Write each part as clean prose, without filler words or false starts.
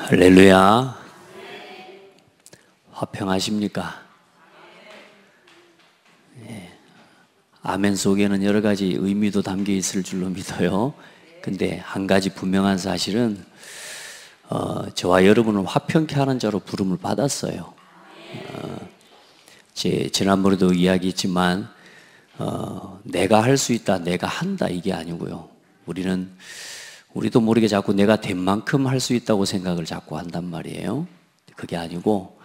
할렐루야. 화평하십니까? 네. 아멘 속에는 여러 가지 의미도 담겨 있을 줄로 믿어요. 근데 한 가지 분명한 사실은 저와 여러분을 화평케 하는 자로 부름을 받았어요. 지난번에도 이야기했지만 내가 할 수 있다, 내가 한다 이게 아니고요. 우리도 모르게 자꾸 내가 된 만큼 할 수 있다고 생각을 자꾸 한단 말이에요. 그게 아니고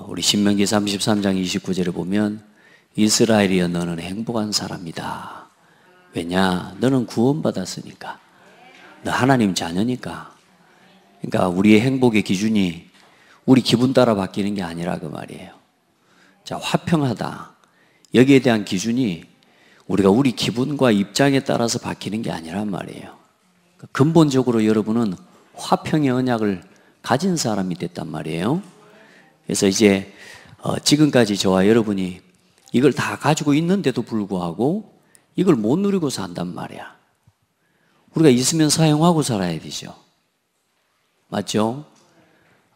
우리 신명기 33장 29절에 보면 이스라엘이여 너는 행복한 사람이다. 왜냐? 너는 구원받았으니까. 너 하나님 자녀니까. 그러니까 우리의 행복의 기준이 우리 기분 따라 바뀌는 게 아니라 그 말이에요. 자, 화평하다. 여기에 대한 기준이 우리 기분과 입장에 따라서 바뀌는 게 아니란 말이에요. 근본적으로 여러분은 화평의 언약을 가진 사람이 됐단 말이에요. 그래서 이제 지금까지 저와 여러분이 이걸 다 가지고 있는데도 불구하고 이걸 못 누리고 산단 말이야. 우리가 있으면 사용하고 살아야 되죠. 맞죠?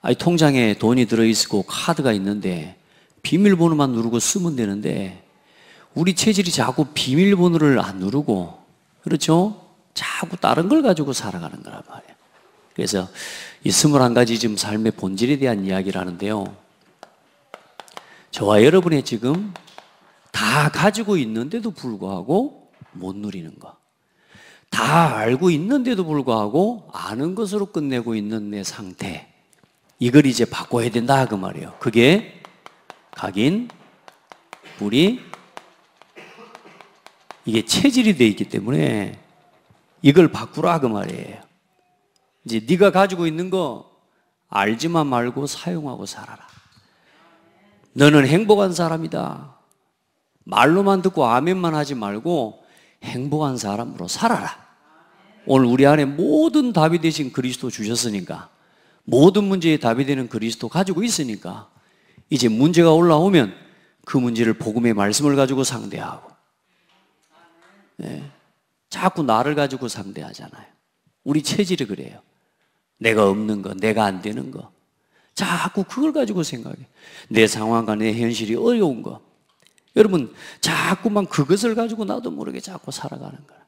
아니, 통장에 돈이 들어있고 카드가 있는데 비밀번호만 누르고 쓰면 되는데 우리 체질이 자꾸 비밀번호를 안 누르고, 그렇죠? 자꾸 다른 걸 가지고 살아가는 거란 말이에요. 그래서 이 21가지 지금 삶의 본질에 대한 이야기를 하는데요. 저와 여러분의 지금 다 가지고 있는데도 불구하고 못 누리는 거, 다 알고 있는데도 불구하고 아는 것으로 끝내고 있는 내 상태, 이걸 이제 바꿔야 된다 그 말이에요. 그게 각인, 불이, 이게 체질이 돼 있기 때문에 이걸 바꾸라 그 말이에요. 이제 네가 가지고 있는 거 알지만 말고 사용하고 살아라. 너는 행복한 사람이다. 말로만 듣고 아멘만 하지 말고 행복한 사람으로 살아라. 오늘 우리 안에 모든 답이 되신 그리스도 주셨으니까, 모든 문제에 답이 되는 그리스도 가지고 있으니까 이제 문제가 올라오면 그 문제를 복음의 말씀을 가지고 상대하고, 네. 자꾸 나를 가지고 상대하잖아요. 우리 체질이 그래요. 내가 없는 거, 내가 안 되는 거, 자꾸 그걸 가지고 생각해. 내 상황과 내 현실이 어려운 거, 여러분 자꾸만 그것을 가지고 나도 모르게 자꾸 살아가는 거야.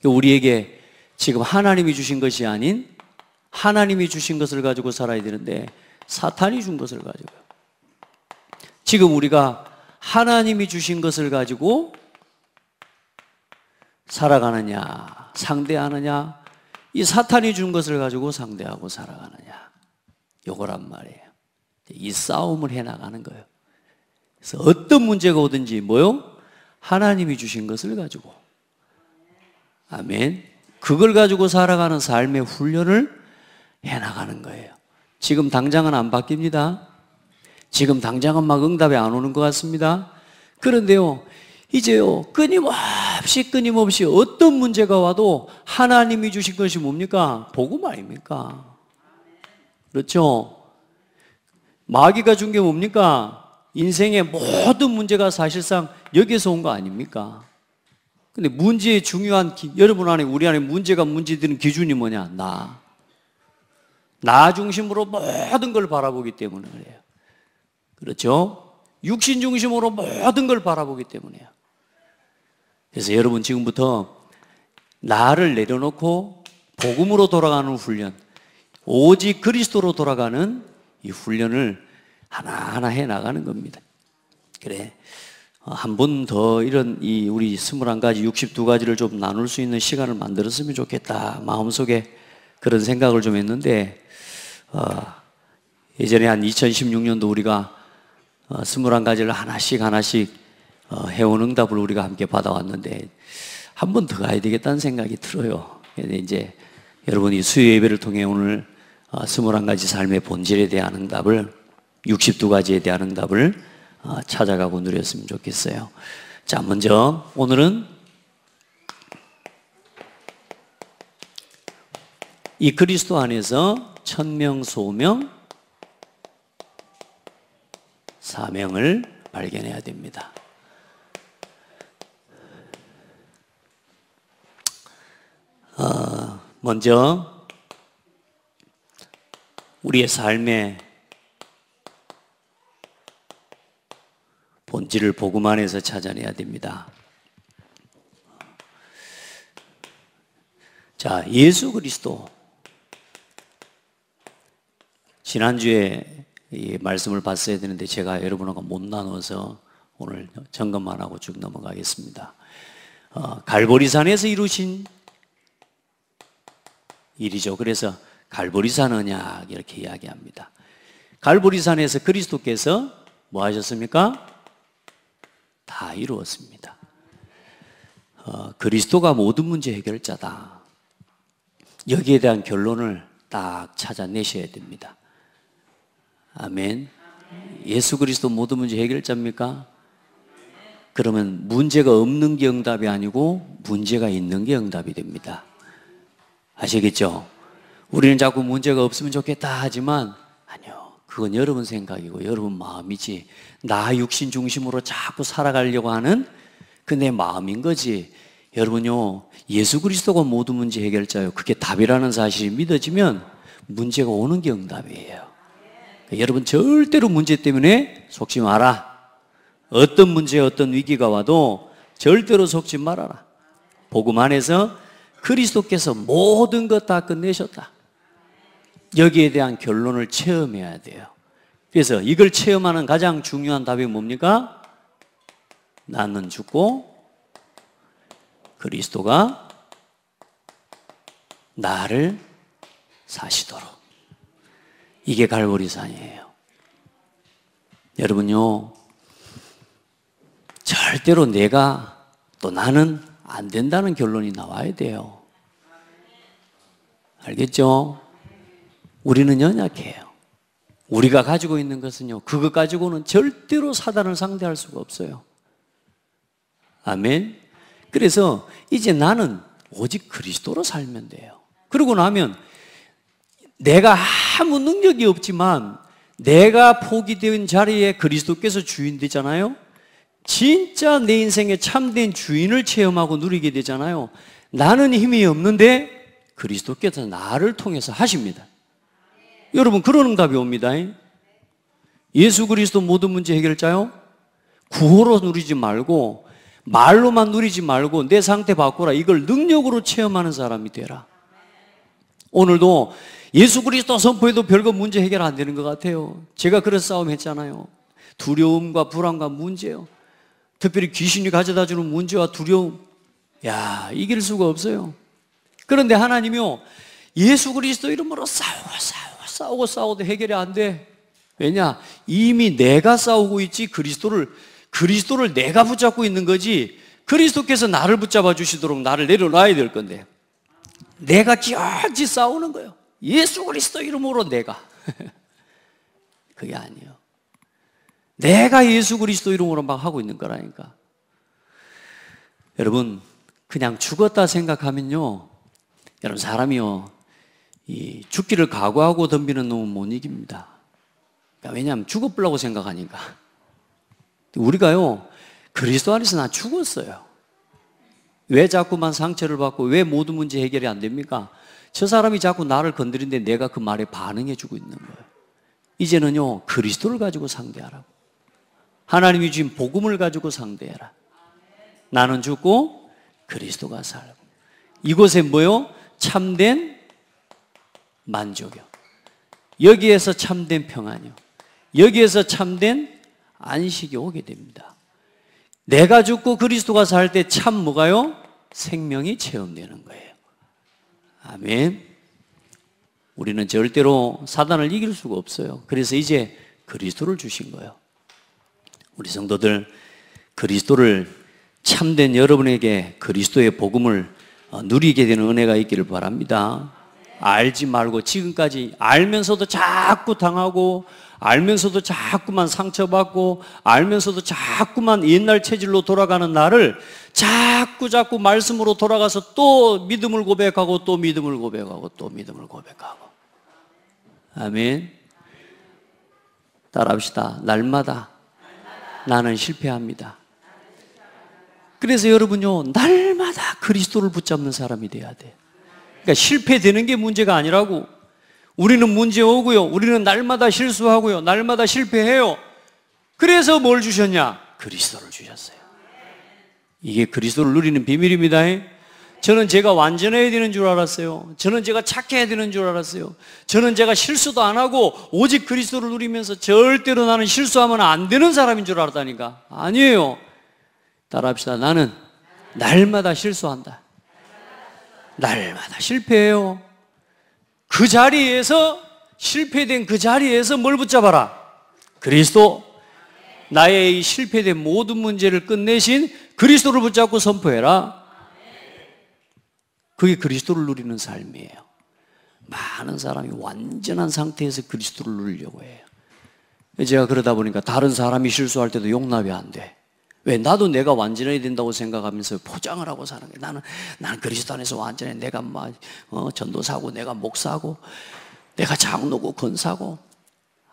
우리에게 지금 하나님이 주신 것이 아닌 하나님이 주신 것을 가지고 살아야 되는데 사탄이 준 것을 가지고요. 지금 우리가 하나님이 주신 것을 가지고 살아가느냐, 상대하느냐, 이 사탄이 준 것을 가지고 상대하고 살아가느냐, 요거란 말이에요. 이 싸움을 해나가는 거예요. 그래서 어떤 문제가 오든지 뭐요? 하나님이 주신 것을 가지고, 아멘, 그걸 가지고 살아가는 삶의 훈련을 해나가는 거예요. 지금 당장은 안 바뀝니다. 지금 당장은 막 응답이 안 오는 것 같습니다. 그런데요, 이제요, 끊임없이 어떤 문제가 와도 하나님이 주신 것이 뭡니까? 복음 아닙니까? 그렇죠? 마귀가 준 게 뭡니까? 인생의 모든 문제가 사실상 여기서 온 거 아닙니까? 근데 문제의 중요한, 여러분 안에, 우리 안에 문제가 문제되는 기준이 뭐냐? 나 중심으로 모든 걸 바라보기 때문에 그래요. 그렇죠? 육신 중심으로 모든 걸 바라보기 때문이에요. 그래서 여러분 지금부터 나를 내려놓고 복음으로 돌아가는 훈련, 오직 그리스도로 돌아가는 이 훈련을 하나하나 해 나가는 겁니다. 그래, 한 번 더 이런 우리 21가지, 62가지를 좀 나눌 수 있는 시간을 만들었으면 좋겠다, 마음속에 그런 생각을 좀 했는데, 예전에 한 2016년도 우리가 21가지를 하나씩 해온 응답을 우리가 함께 받아왔는데 한 번 더 가야 되겠다는 생각이 들어요. 이제 여러분이 수요 예배를 통해 오늘 21가지 삶의 본질에 대한 응답을, 62가지에 대한 응답을 찾아가고 누렸으면 좋겠어요. 자, 먼저 오늘은 이 그리스도 안에서 천명, 소명, 사명을 발견해야 됩니다. 먼저 우리의 삶의 본질을 복음 안에서 찾아내야 됩니다. 자, 예수 그리스도. 지난주에 이 말씀을 봤어야 되는데 제가 여러분하고 못 나눠서 오늘 점검만 하고 쭉 넘어가겠습니다. 갈보리산에서 이루신 일이죠. 그래서 갈보리산 언약 이렇게 이야기합니다. 갈보리산에서 그리스도께서 뭐 하셨습니까? 다 이루었습니다. 그리스도가 모든 문제 해결자다. 여기에 대한 결론을 딱 찾아내셔야 됩니다. 아멘. 예수 그리스도 모든 문제 해결자입니까? 그러면 문제가 없는 게 응답이 아니고 문제가 있는 게 응답이 됩니다. 아시겠죠? 우리는 자꾸 문제가 없으면 좋겠다 하지만 아니요, 그건 여러분 생각이고 여러분 마음이지, 나 육신 중심으로 자꾸 살아가려고 하는 그 내 마음인 거지. 여러분요, 예수 그리스도가 모든 문제 해결자요, 그게 답이라는 사실이 믿어지면 문제가 오는 게 응답이에요. 여러분 절대로 문제 때문에 속지 마라. 어떤 문제, 어떤 위기가 와도 절대로 속지 말아라. 복음 안에서 그리스도께서 모든 것 다 끝내셨다. 여기에 대한 결론을 체험해야 돼요. 그래서 이걸 체험하는 가장 중요한 답이 뭡니까? 나는 죽고 그리스도가 나를 사시도록. 이게 갈보리산이에요. 여러분요, 절대로 내가 또 나는 안 된다는 결론이 나와야 돼요. 알겠죠? 우리는 연약해요. 우리가 가지고 있는 것은요, 그것 가지고는 절대로 사단을 상대할 수가 없어요. 아멘. 그래서 이제 나는 오직 그리스도로 살면 돼요. 그러고 나면 내가 아무 능력이 없지만 내가 포기된 자리에 그리스도께서 주인 되잖아요. 진짜 내 인생의 참된 주인을 체험하고 누리게 되잖아요. 나는 힘이 없는데 그리스도께서 나를 통해서 하십니다. 여러분, 그런 응답이 옵니다. 예수 그리스도 모든 문제 해결자요, 구호로 누리지 말고 말로만 누리지 말고 내 상태 바꾸라. 이걸 능력으로 체험하는 사람이 되라. 오늘도 예수 그리스도 선포해도 별거 문제 해결 안 되는 것 같아요. 제가 그런 싸움 했잖아요. 두려움과 불안과 문제요. 특별히 귀신이 가져다주는 문제와 두려움. 야, 이길 수가 없어요. 그런데 하나님이요, 예수 그리스도 이름으로 싸우고 해결이 안 돼. 왜냐? 이미 내가 싸우고 있지. 그리스도를 내가 붙잡고 있는 거지. 그리스도께서 나를 붙잡아 주시도록 나를 내려놔야 될 건데 내가 기어지 싸우는 거예요. 예수 그리스도 이름으로 내가. 그게 아니에요. 내가 예수 그리스도 이름으로 막 하고 있는 거라니까. 여러분, 그냥 죽었다 생각하면요, 여러분 사람이요, 이 죽기를 각오하고 덤비는 놈은 못 이깁니다. 그러니까 왜냐하면 죽어보려고 생각하니까. 우리가요, 그리스도 안에서 나 죽었어요. 왜 자꾸만 상처를 받고 왜 모든 문제 해결이 안 됩니까? 저 사람이 자꾸 나를 건드리는데 내가 그 말에 반응해 주고 있는 거예요. 이제는요, 그리스도를 가지고 상대하라고. 하나님이 주신 복음을 가지고 상대해라. 나는 죽고 그리스도가 살고. 이곳에 뭐요? 참된 만족이요. 여기에서 참된 평안이요. 여기에서 참된 안식이 오게 됩니다. 내가 죽고 그리스도가 살 때 참 뭐가요? 생명이 체험되는 거예요. 아멘. 우리는 절대로 사단을 이길 수가 없어요. 그래서 이제 그리스도를 주신 거예요. 우리 성도들, 그리스도를, 참된 여러분에게 그리스도의 복음을 누리게 되는 은혜가 있기를 바랍니다. 알지 말고 지금까지 알면서도 자꾸 당하고, 알면서도 자꾸만 상처받고, 알면서도 자꾸만 옛날 체질로 돌아가는 나를 자꾸 말씀으로 돌아가서 또 믿음을 고백하고, 또 믿음을 고백하고, 또 믿음을 고백하고. 아멘. 따라합시다. 날마다 나는 실패합니다. 그래서 여러분요, 날마다 그리스도를 붙잡는 사람이 돼야 돼. 그러니까 실패되는 게 문제가 아니라고. 우리는 문제 오고요. 우리는 날마다 실수하고요. 날마다 실패해요. 그래서 뭘 주셨냐? 그리스도를 주셨어요. 이게 그리스도를 누리는 비밀입니다. 저는 제가 완전해야 되는 줄 알았어요. 저는 제가 착해야 되는 줄 알았어요. 저는 제가 실수도 안 하고 오직 그리스도를 누리면서 절대로 나는 실수하면 안 되는 사람인 줄 알았다니까. 아니에요. 따라합시다. 나는 날마다 실수한다. 날마다 실패해요. 그 자리에서, 실패된 그 자리에서 뭘 붙잡아라? 그리스도. 나의 이 실패된 모든 문제를 끝내신 그리스도를 붙잡고 선포해라. 그게 그리스도를 누리는 삶이에요. 많은 사람이 완전한 상태에서 그리스도를 누리려고 해요. 제가 그러다 보니까 다른 사람이 실수할 때도 용납이 안 돼. 왜? 나도 내가 완전해야 된다고 생각하면서 포장을 하고 사는 거예요. 나는 그리스도 안에서 완전해. 내가 전도사고, 내가 목사고, 내가 장로고, 권사고.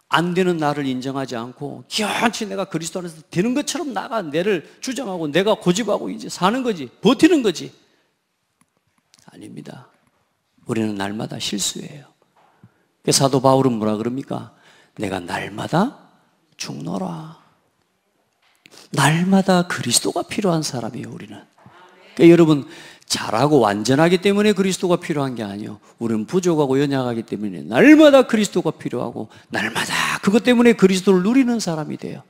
안 되는 나를 인정하지 않고 기어이 내가 그리스도 안에서 되는 것처럼 나가 내를 주장하고 내가 고집하고 이제 사는 거지. 버티는 거지. 아닙니다. 우리는 날마다 실수해요. 사도 바울은 뭐라 그럽니까? 내가 날마다 죽노라. 날마다 그리스도가 필요한 사람이에요, 우리는. 그러니까 여러분, 잘하고 완전하기 때문에 그리스도가 필요한 게 아니에요. 우리는 부족하고 연약하기 때문에 날마다 그리스도가 필요하고 날마다 그것 때문에 그리스도를 누리는 사람이 돼요.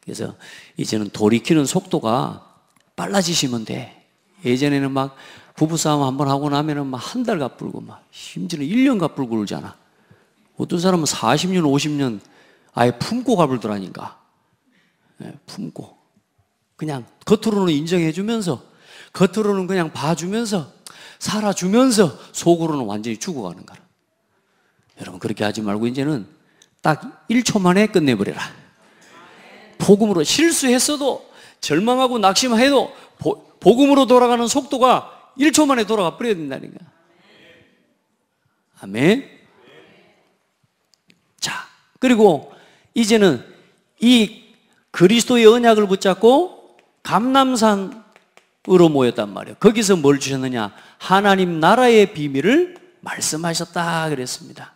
그래서 이제는 돌이키는 속도가 빨라지시면 돼. 예전에는 막 부부싸움 한번 하고 나면은 막 한 달 갚불고 막 심지어는 1년 갚불고 그러잖아. 어떤 사람은 40년, 50년 아예 품고 갚을더라니까. 네, 품고. 그냥 겉으로는 인정해주면서, 겉으로는 그냥 봐주면서, 살아주면서 속으로는 완전히 죽어가는 거라. 여러분 그렇게 하지 말고 이제는 딱 1초 만에 끝내버려라. 복음으로 실수했어도 절망하고 낙심해도 복음으로 돌아가는 속도가 1초 만에 돌아가 버려야 된다니까. 아멘. 자, 그리고 이제는 이 그리스도의 언약을 붙잡고 감람산으로 모였단 말이에요. 거기서 뭘 주셨느냐? 하나님 나라의 비밀을 말씀하셨다 그랬습니다.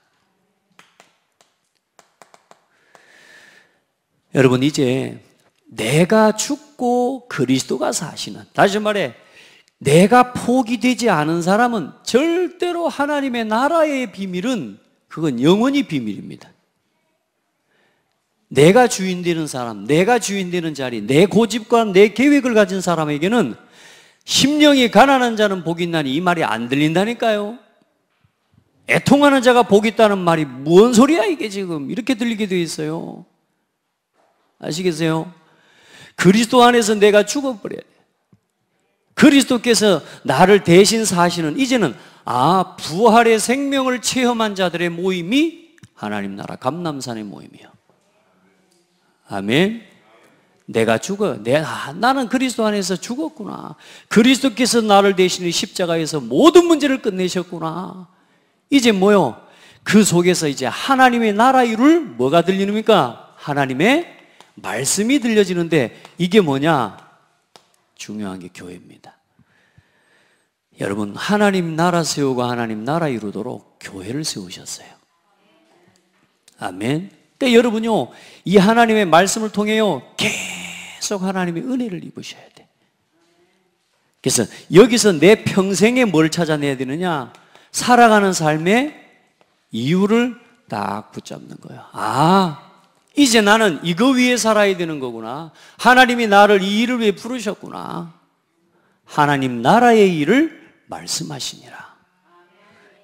여러분 이제 내가 죽고 그리스도가 사시는, 다시 말해 내가 포기되지 않은 사람은 절대로 하나님의 나라의 비밀은 그건 영원히 비밀입니다. 내가 주인 되는 사람, 내가 주인 되는 자리, 내 고집과 내 계획을 가진 사람에게는 심령이 가난한 자는 복이 있나니 이 말이 안 들린다니까요. 애통하는 자가 복이 있다는 말이 뭔 소리야 이게 지금 이렇게 들리게 되어 있어요. 아시겠어요? 그리스도 안에서 내가 죽어버려야 돼. 그리스도께서 나를 대신 사시는, 이제는 부활의 생명을 체험한 자들의 모임이 하나님 나라 감람산의 모임이에요. 아멘. 내가 죽어. 나는 그리스도 안에서 죽었구나. 그리스도께서 나를 대신해 십자가에서 모든 문제를 끝내셨구나. 이제 뭐요? 그 속에서 이제 하나님의 나라 이룰 뭐가 들리십니까? 하나님의 말씀이 들려지는데 이게 뭐냐? 중요한 게 교회입니다. 여러분, 하나님 나라 세우고 하나님 나라 이루도록 교회를 세우셨어요. 아멘. 그러니까 여러분요, 이 하나님의 말씀을 통해요 계속 하나님의 은혜를 입으셔야 돼. 그래서 여기서 내 평생에 뭘 찾아내야 되느냐? 살아가는 삶의 이유를 딱 붙잡는 거예요. 이제 나는 이거 위해 살아야 되는 거구나. 하나님이 나를 이 일을 위해 부르셨구나. 하나님 나라의 일을 말씀하시니라.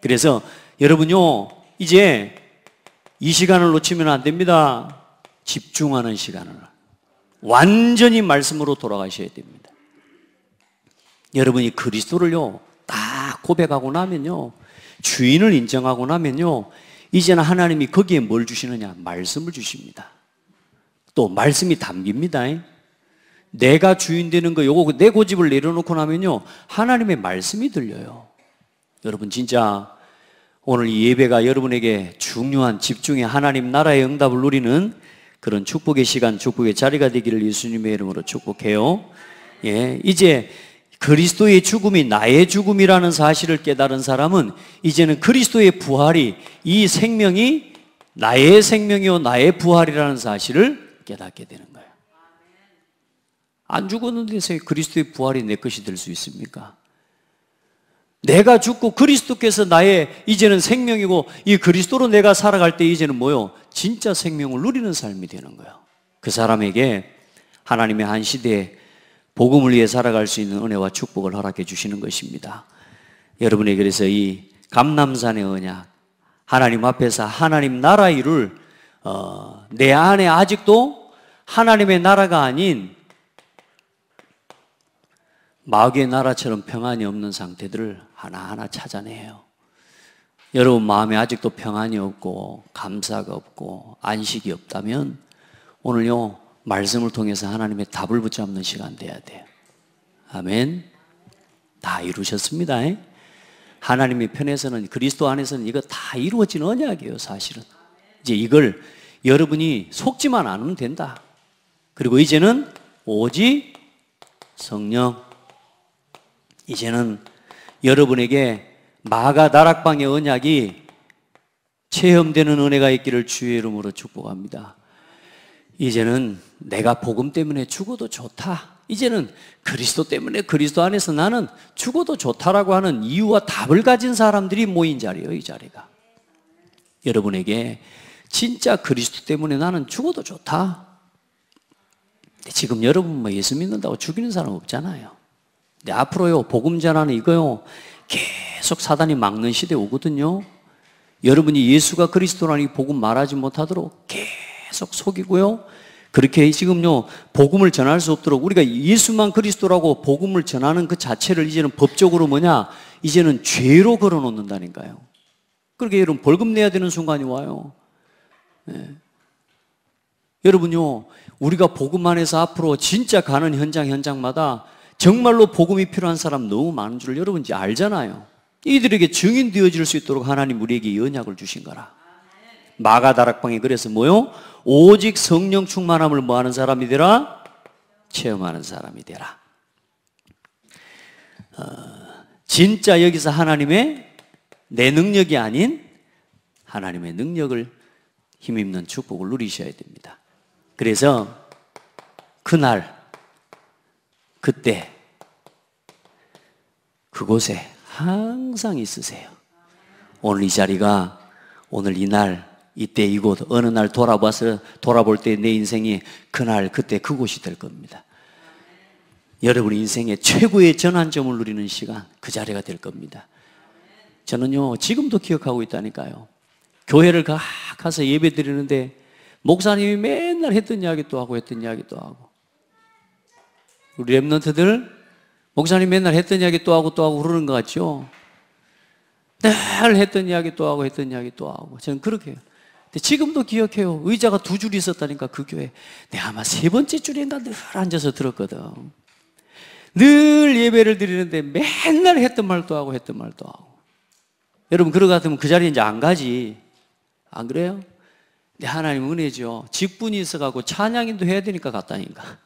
그래서 여러분요, 이제 이 시간을 놓치면 안 됩니다. 집중하는 시간을 완전히 말씀으로 돌아가셔야 됩니다. 여러분이 그리스도를요 딱 고백하고 나면요, 주인을 인정하고 나면요, 이제는 하나님이 거기에 뭘 주시느냐? 말씀을 주십니다. 또 말씀이 담깁니다. 내가 주인 되는 거, 요거 내 고집을 내려놓고 나면요 하나님의 말씀이 들려요. 여러분 진짜 오늘 이 예배가 여러분에게 중요한 집중의 하나님 나라의 응답을 누리는 그런 축복의 시간, 축복의 자리가 되기를 예수님의 이름으로 축복해요. 예, 이제 그리스도의 죽음이 나의 죽음이라는 사실을 깨달은 사람은 이제는 그리스도의 부활이, 이 생명이 나의 생명이요 나의 부활이라는 사실을 깨닫게 되는 거예요. 안 죽었는데서 그리스도의 부활이 내 것이 될 수 있습니까? 내가 죽고 그리스도께서 나의 이제는 생명이고, 이 그리스도로 내가 살아갈 때 이제는 뭐요? 진짜 생명을 누리는 삶이 되는 거예요. 그 사람에게 하나님의 한 시대에 복음을 위해 살아갈 수 있는 은혜와 축복을 허락해 주시는 것입니다. 여러분에게 그래서 이 감람산의 언약, 하나님 앞에서 하나님 나라 일을 내 안에 아직도 하나님의 나라가 아닌 마귀의 나라처럼 평안이 없는 상태들을 하나하나 찾아내요. 여러분 마음에 아직도 평안이 없고 감사가 없고 안식이 없다면 오늘요 말씀을 통해서 하나님의 답을 붙잡는 시간 돼야 돼요. 아멘. 다 이루셨습니다. 하나님의 편에서는, 그리스도 안에서는 이거 다 이루어진 언약이에요. 사실은 이제 이걸 여러분이 속지만 않으면 된다. 그리고 이제는 오직 성령, 이제는 여러분에게 마가 다락방의 언약이 체험되는 은혜가 있기를 주의 이름으로 축복합니다. 이제는 내가 복음 때문에 죽어도 좋다, 이제는 그리스도 때문에, 그리스도 안에서 나는 죽어도 좋다라고 하는 이유와 답을 가진 사람들이 모인 자리예요. 이 자리가 여러분에게 진짜 그리스도 때문에 나는 죽어도 좋다. 지금 여러분 뭐 예수 믿는다고 죽이는 사람 없잖아요. 근데 앞으로요 복음 전하는 이거요 계속 사단이 막는 시대 오거든요. 여러분이 예수가 그리스도라니 복음 말하지 못하도록 계속 속이고요, 그렇게 지금요 복음을 전할 수 없도록 우리가 예수만 그리스도라고 복음을 전하는 그 자체를 이제는 법적으로 뭐냐, 이제는 죄로 걸어놓는다니까요. 그렇게 여러분 벌금 내야 되는 순간이 와요. 네. 여러분요 우리가 복음 안에서 앞으로 진짜 가는 현장마다 정말로 복음이 필요한 사람 너무 많은 줄 여러분 이제 알잖아요. 이들에게 증인 되어질 수 있도록 하나님 우리에게 언약을 주신 거라. 마가 다락방에 그래서 뭐요? 오직 성령 충만함을 뭐하는 사람이 되라? 체험하는 사람이 되라. 진짜 여기서 하나님의 내 능력이 아닌 하나님의 능력을 힘입는 축복을 누리셔야 됩니다. 그래서 그날, 그때, 그곳에 항상 있으세요. 오늘 이 자리가, 오늘 이날, 이때 이곳, 어느 날 돌아볼 때 내 인생이 그날, 그때, 그곳이 될 겁니다. 여러분 인생의 최고의 전환점을 누리는 시간, 그 자리가 될 겁니다. 저는요 지금도 기억하고 있다니까요. 교회를 가서 예배 드리는데 목사님이 맨날 했던 이야기 또 하고 했던 이야기 또 하고, 우리 랩런트들 목사님 맨날 했던 이야기 또 하고 그러는 것 같죠? 늘 했던 이야기 또 하고 했던 이야기 또 하고. 저는 그렇게 해요. 근데 지금도 기억해요. 의자가 2줄이 있었다니까 그 교회. 내가 아마 3번째 줄인가 늘 앉아서 들었거든. 늘 예배를 드리는데 맨날 했던 말도 하고 했던 말도 하고. 여러분 그러 같으면 그 자리에 이제 안 가지. 안 그래요? 근데 하나님 은혜죠. 직분이 있어가지고 찬양인도 해야 되니까 갔다니까.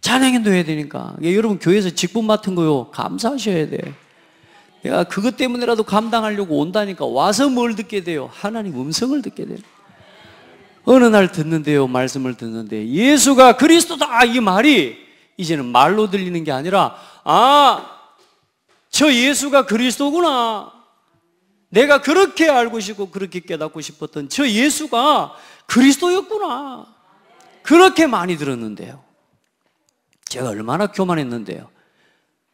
찬양인도 해야 되니까. 여러분 교회에서 직분 맡은 거요 감사하셔야 돼. 내가 그것 때문에라도 감당하려고 온다니까. 와서 뭘 듣게 돼요? 하나님 음성을 듣게 돼요. 어느 날 듣는데요, 말씀을 듣는데 예수가 그리스도다 이 말이 이제는 말로 들리는 게 아니라, 아, 저 예수가 그리스도구나. 내가 그렇게 알고 싶고 그렇게 깨닫고 싶었던 저 예수가 그리스도였구나. 그렇게 많이 들었는데요. 제가 얼마나 교만했는데요.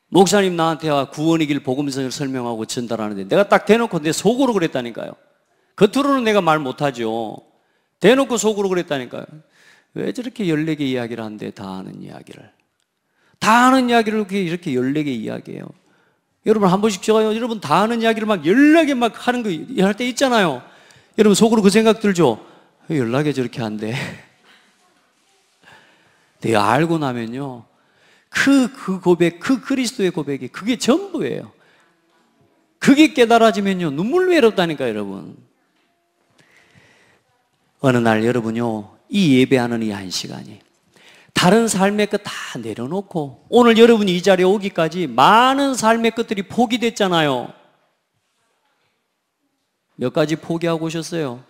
목사님 나한테 구원의 길 복음성을 설명하고 전달하는데 내가 딱 대놓고 내 속으로 그랬다니까요. 겉으로는 내가 말 못하죠. 대놓고 속으로 그랬다니까요. 왜 저렇게 14개 이야기를 하는데 다 아는 이야기를. 다 아는 이야기를 이렇게 14개 이야기해요. 여러분 한 번씩 제가 여러분 다 아는 이야기를 막 14개 막 하는 거 할 때 있잖아요. 여러분 속으로 그 생각 들죠? 왜 14개 저렇게 한대? 내가 알고 나면요. 그 고백, 그 그리스도의 고백이 그게 전부예요. 그게 깨달아지면요. 눈물 외롭다니까 여러분. 어느 날 여러분요. 이 예배하는 이 한 시간이 다른 삶의 것 다 내려놓고 오늘 여러분이 이 자리에 오기까지 많은 삶의 것들이 포기됐잖아요. 몇 가지 포기하고 오셨어요?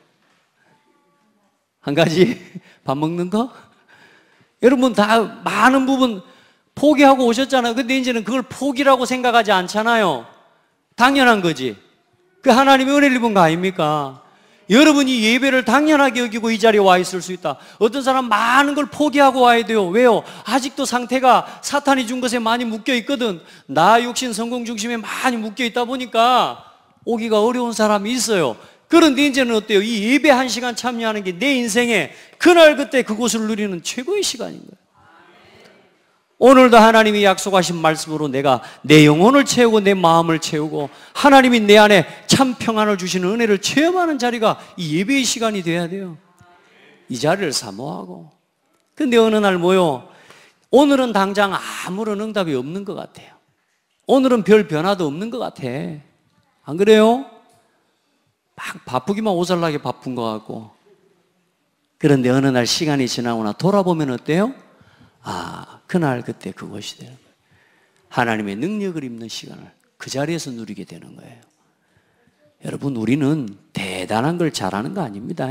한 가지? 밥 먹는 거? 여러분 다 많은 부분 포기하고 오셨잖아요. 근데 이제는 그걸 포기라고 생각하지 않잖아요. 당연한 거지. 그 하나님의 은혜를 입은 거 아닙니까? 여러분이 예배를 당연하게 여기고 이 자리에 와 있을 수 있다. 어떤 사람 많은 걸 포기하고 와야 돼요. 왜요? 아직도 상태가 사탄이 준 것에 많이 묶여 있거든. 나 육신 성공 중심에 많이 묶여 있다 보니까 오기가 어려운 사람이 있어요. 그런데 이제는 어때요? 이 예배 한 시간 참여하는 게 내 인생에 그날 그때 그곳을 누리는 최고의 시간인 거예요. 오늘도 하나님이 약속하신 말씀으로 내가 내 영혼을 채우고 내 마음을 채우고 하나님이 내 안에 참 평안을 주시는 은혜를 체험하는 자리가 이 예배의 시간이 돼야 돼요. 이 자리를 사모하고. 근데 어느 날 뭐요? 오늘은 당장 아무런 응답이 없는 것 같아요. 오늘은 별 변화도 없는 것 같아. 안 그래요? 막 바쁘기만 오살나게 바쁜 것 같고. 그런데 어느 날 시간이 지나거나 돌아보면 어때요? 아, 그날 그때 그것이 되는 거예요. 하나님의 능력을 입는 시간을 그 자리에서 누리게 되는 거예요. 여러분, 우리는 대단한 걸 잘하는 거 아닙니다.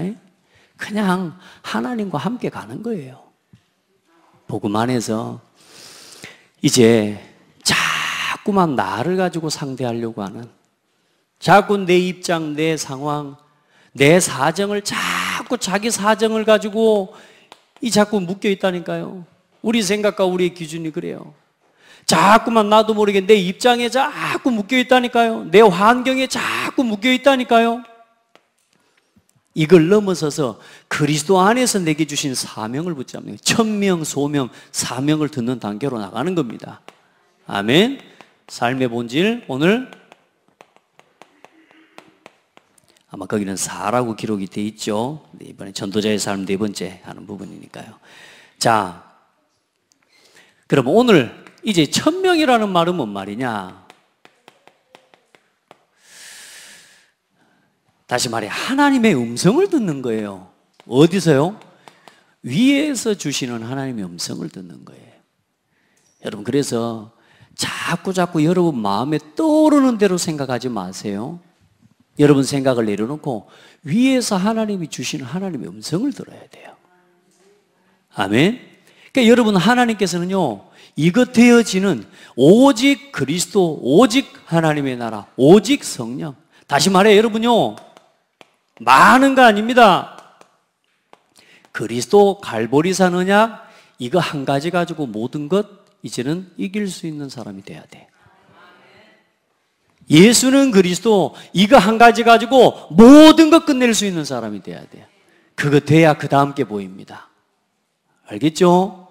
그냥 하나님과 함께 가는 거예요. 복음 안에서 이제 자꾸만 나를 가지고 상대하려고 하는, 자꾸 내 입장, 내 상황, 내 사정을 자꾸 자기 사정을 가지고 자꾸 묶여 있다니까요. 우리 생각과 우리의 기준이 그래요. 자꾸만 나도 모르게 내 입장에 자꾸 묶여 있다니까요. 내 환경에 자꾸 묶여 있다니까요. 이걸 넘어서서 그리스도 안에서 내게 주신 사명을 붙잡는, 천명, 소명, 사명을 듣는 단계로 나가는 겁니다. 아멘. 삶의 본질, 오늘 아마 거기는 4라고 기록이 돼 있죠. 이번에 전도자의 삶 4번째 하는 부분이니까요. 자, 그럼 오늘 이제 천명이라는 말은 뭔 말이냐? 다시 말해 하나님의 음성을 듣는 거예요. 어디서요? 위에서 주시는 하나님의 음성을 듣는 거예요. 여러분, 그래서 자꾸 여러분 마음에 떠오르는 대로 생각하지 마세요. 여러분 생각을 내려놓고 위에서 하나님이 주시는 하나님의 음성을 들어야 돼요. 아멘. 그러니까 여러분, 하나님께서는요, 이것 되어지는 오직 그리스도, 오직 하나님의 나라, 오직 성령. 다시 말해 여러분요, 많은 거 아닙니다. 그리스도 갈보리산 언약 이거 한 가지 가지고 모든 것 이제는 이길 수 있는 사람이 돼야 돼. 예수는 그리스도 이거 한 가지 가지고 모든 것 끝낼 수 있는 사람이 돼야 돼요. 그거 돼야 그 다음 게 보입니다. 알겠죠?